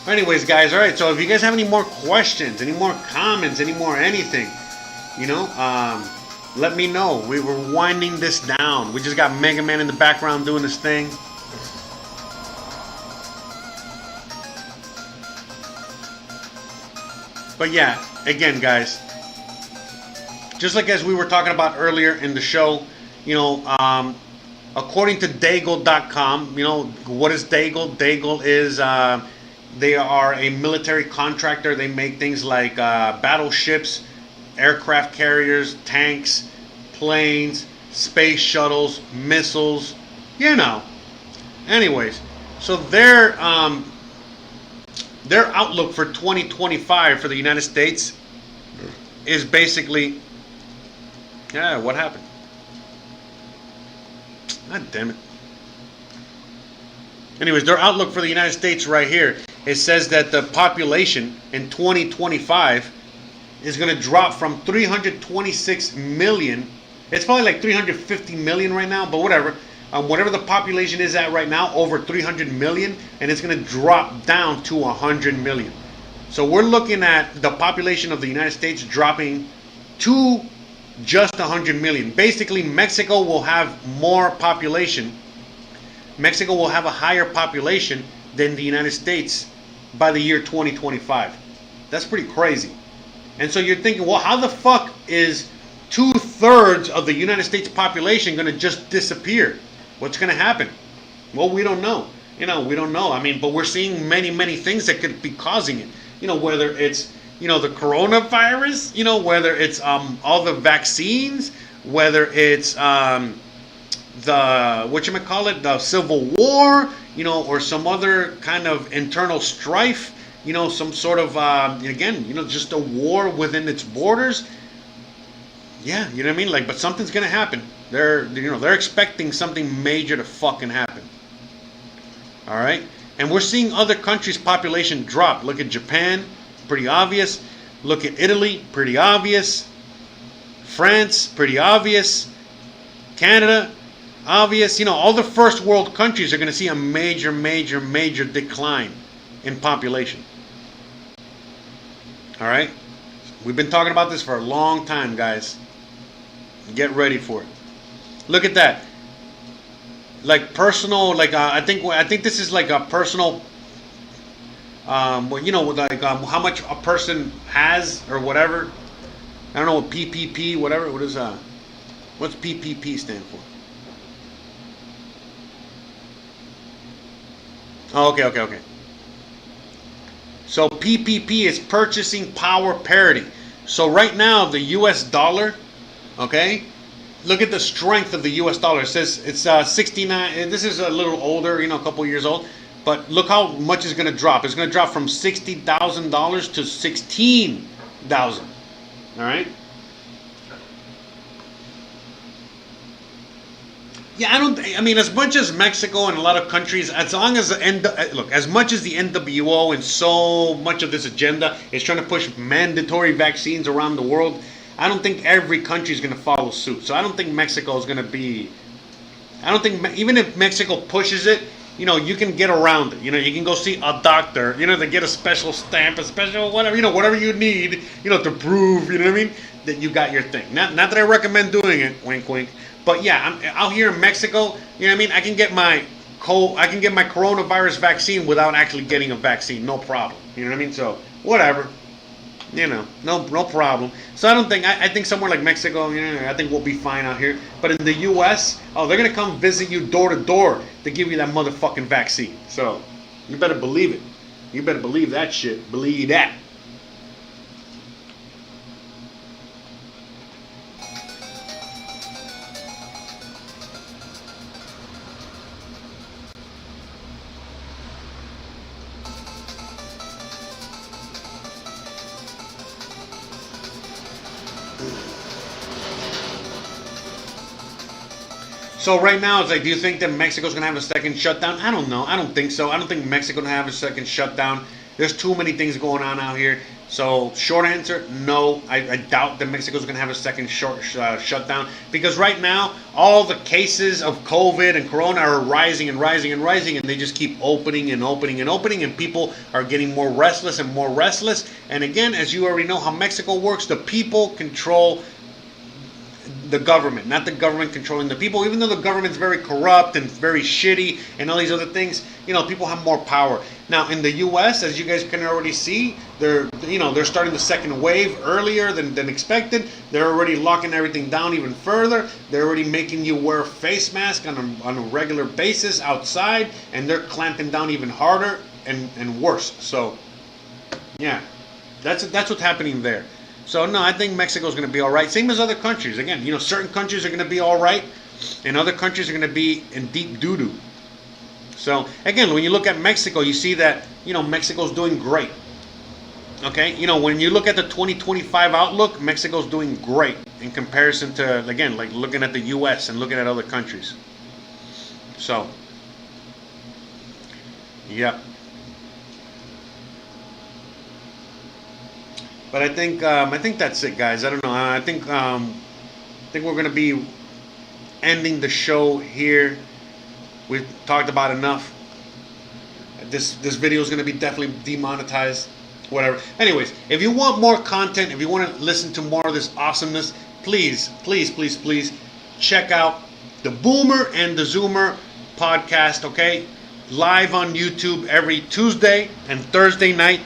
Anyways, guys, all right. So if you guys have any more questions, any more comments, any more anything, you know, let me know. We were winding this down. We just got Mega Man in the background doing his thing. But yeah, again, guys, just like as we were talking about earlier in the show, you know, according to Daigle.com, you know, what is Daigle? Daigle is, they are a military contractor. They make things like battleships, aircraft carriers, tanks, planes, space shuttles, missiles, you know. Anyways, so their outlook for 2025 for the United States is basically, yeah, what happened? God damn it. Anyways, their outlook for the United States right here, it says that the population in 2025 is going to drop from 326 million. It's probably like 350 million right now, but whatever. Whatever the population is at right now, over 300 million, and it's going to drop down to 100 million. So we're looking at the population of the United States dropping to just 100 million. Basically, Mexico will have more population. Mexico will have a higher population than the United States by the year 2025. That's pretty crazy. And so you're thinking, well, how the fuck is 2/3 of the United States population going to just disappear? What's going to happen? Well, we don't know. You know, we don't know. I mean, but we're seeing many, many things that could be causing it. You know, whether it's, you know, the coronavirus, you know, whether it's all the vaccines, whether it's the, whatchamacallit, the Civil War, you know, or some other kind of internal strife, you know, some sort of, again, you know, just a war within its borders. Yeah, you know what I mean? Like, but something's going to happen. They're expecting something major to fucking happen. All right? And we're seeing other countries' population drop. Look at Japan, pretty obvious. Look at Italy, pretty obvious. France, pretty obvious. Canada, obvious. You know, all the first world countries are going to see a major, major, major decline in population. All right? We've been talking about this for a long time, guys. Get ready for it. Look at that. Like personal, like I think this is like a personal, you know, like how much a person has or whatever. I don't know what PPP, whatever. What is what's PPP stand for? Oh, okay. So PPP is purchasing power parity. So right now the U.S. dollar, okay. Look at the strength of the U.S. dollar. It says it's 69. This is a little older, you know, a couple years old. But look how much it's going to drop. It's going to drop from $60,000 to $16,000. All right. Yeah, I mean, as much as Mexico and a lot of countries, as long as as much as the NWO and so much of this agenda is trying to push mandatory vaccines around the world, I don't think every country is going to follow suit. So I don't think Mexico is going to be. I don't think even if Mexico pushes it, you know, you can get around it. You know, you can go see a doctor. You know, to get a special stamp, a special whatever. You know, whatever you need. You know, to prove. You know what I mean? That you got your thing. Not that I recommend doing it. Wink, wink. But yeah, I'm out here in Mexico. You know what I mean? I can get my coronavirus vaccine without actually getting a vaccine. No problem. You know what I mean? So whatever. You know, no problem. So I don't think, I think somewhere like Mexico, you know, I think we'll be fine out here. But in the U.S., oh, they're going to come visit you door to door to give you that motherfucking vaccine. So you better believe it. You better believe that shit. Believe that. So right now, it's like, do you think that Mexico's going to have a second shutdown? I don't know. I don't think so. I don't think Mexico's going to have a second shutdown. There's too many things going on out here. So short answer, no. I doubt that Mexico's going to have a second shutdown, because right now all the cases of COVID and Corona are rising and rising and rising, and they just keep opening and opening and opening, and people are getting more restless and more restless. And again, as you already know how Mexico works, the people control the government, not the government controlling the people. Even though the government's very corrupt and very shitty and all these other things, people have more power. Now in the U.S., as you guys can already see, they're starting the second wave earlier than expected. They're already locking everything down even further. They're already making you wear a face mask on a regular basis outside, and they're clamping down even harder and worse. So yeah, that's what's happening there. So no, I think Mexico's going to be all right. Same as other countries. Again, certain countries are going to be all right, and other countries are going to be in deep doo-doo. So again, when you look at Mexico, you see that Mexico's doing great. Okay, when you look at the 2025 outlook, Mexico's doing great in comparison to, again, like looking at the U.S. and looking at other countries. So, yeah. But I think that's it, guys. I don't know. I think we're gonna be ending the show here. We've talked about enough. This video is gonna be definitely demonetized. Whatever. Anyways, if you want more content, if you want to listen to more of this awesomeness, please check out the Boomer and the Zoomer podcast. Okay, live on YouTube every Tuesday and Thursday night.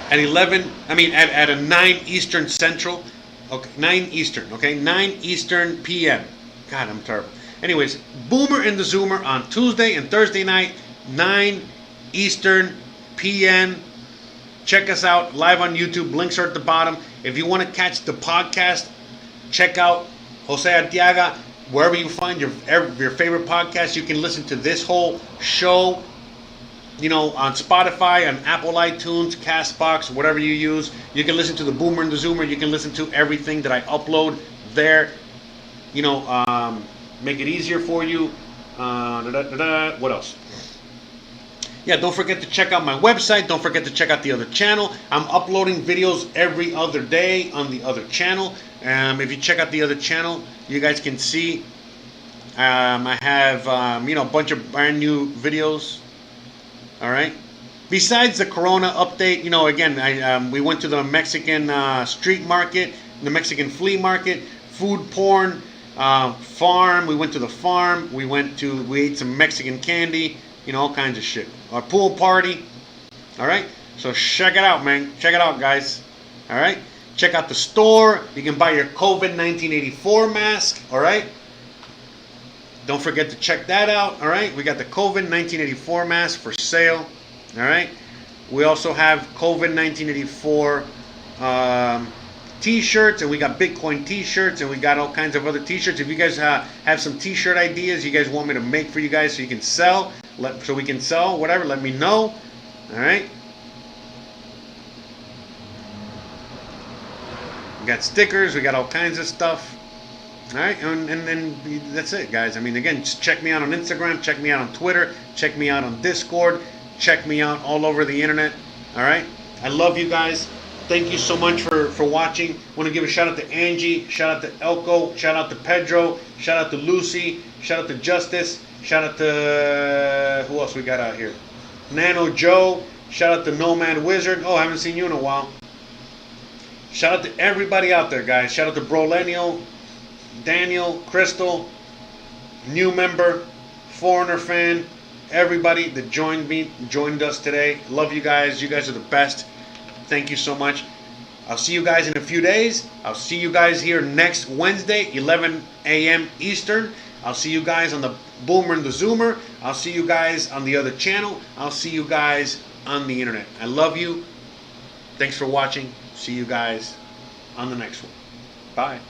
At 9 Eastern Central. Okay, 9 Eastern. Okay, 9 Eastern p.m. God, I'm terrible. Anyways, Boomer and the Zoomer on Tuesday and Thursday night, 9 Eastern p.m. Check us out live on YouTube. Links are at the bottom. If you want to catch the podcast, check out Jose Arteaga. Wherever you find your favorite podcast, you can listen to this whole show. On Spotify, on Apple iTunes, Castbox, whatever you use. You can listen to the Boomer and the Zoomer. You can listen to everything that I upload there. Make it easier for you. What else? Yeah, don't forget to check out my website. Don't forget to check out the other channel. I'm uploading videos every other day on the other channel. If you check out the other channel, you guys can see I have a bunch of brand new videos. All right. Besides the Corona update, again, we went to the Mexican street market, the Mexican flea market, food porn, farm. We went to the farm. We ate some Mexican candy, all kinds of shit. Our pool party. All right. So check it out, man. Check it out, guys. All right. Check out the store. You can buy your COVID 1984 mask. All right. Don't forget to check that out. All right, we got the COVID 1984 mask for sale. All right, we also have COVID 1984 T-shirts, and we got Bitcoin T-shirts, and we got all kinds of other T-shirts. If you guys have some T-shirt ideas you guys want me to make for you guys, so you can sell, so we can sell whatever, let me know. All right. We got stickers. We got all kinds of stuff. All right, and that's it, guys. Again, just check me out on Instagram, check me out on Twitter, check me out on Discord, check me out all over the internet. All right, I love you guys. Thank you so much for watching. I want to give a shout out to Angie, shout out to Elko, shout out to Pedro, shout out to Lucy, shout out to Justice, shout out to who else we got out here? Nano Joe, shout out to Nomad Wizard. Oh, I haven't seen you in a while. Shout out to everybody out there, guys. Shout out to Brolenio, Daniel, Crystal, new member, foreigner fan, everybody that joined us today. Love you guys. You guys are the best. Thank you so much. I'll see you guys in a few days. I'll see you guys here next Wednesday, 11 a.m. Eastern. I'll see you guys on the Boomer and the Zoomer. I'll see you guys on the other channel. I'll see you guys on the internet. I love you. Thanks for watching. See you guys on the next one. Bye.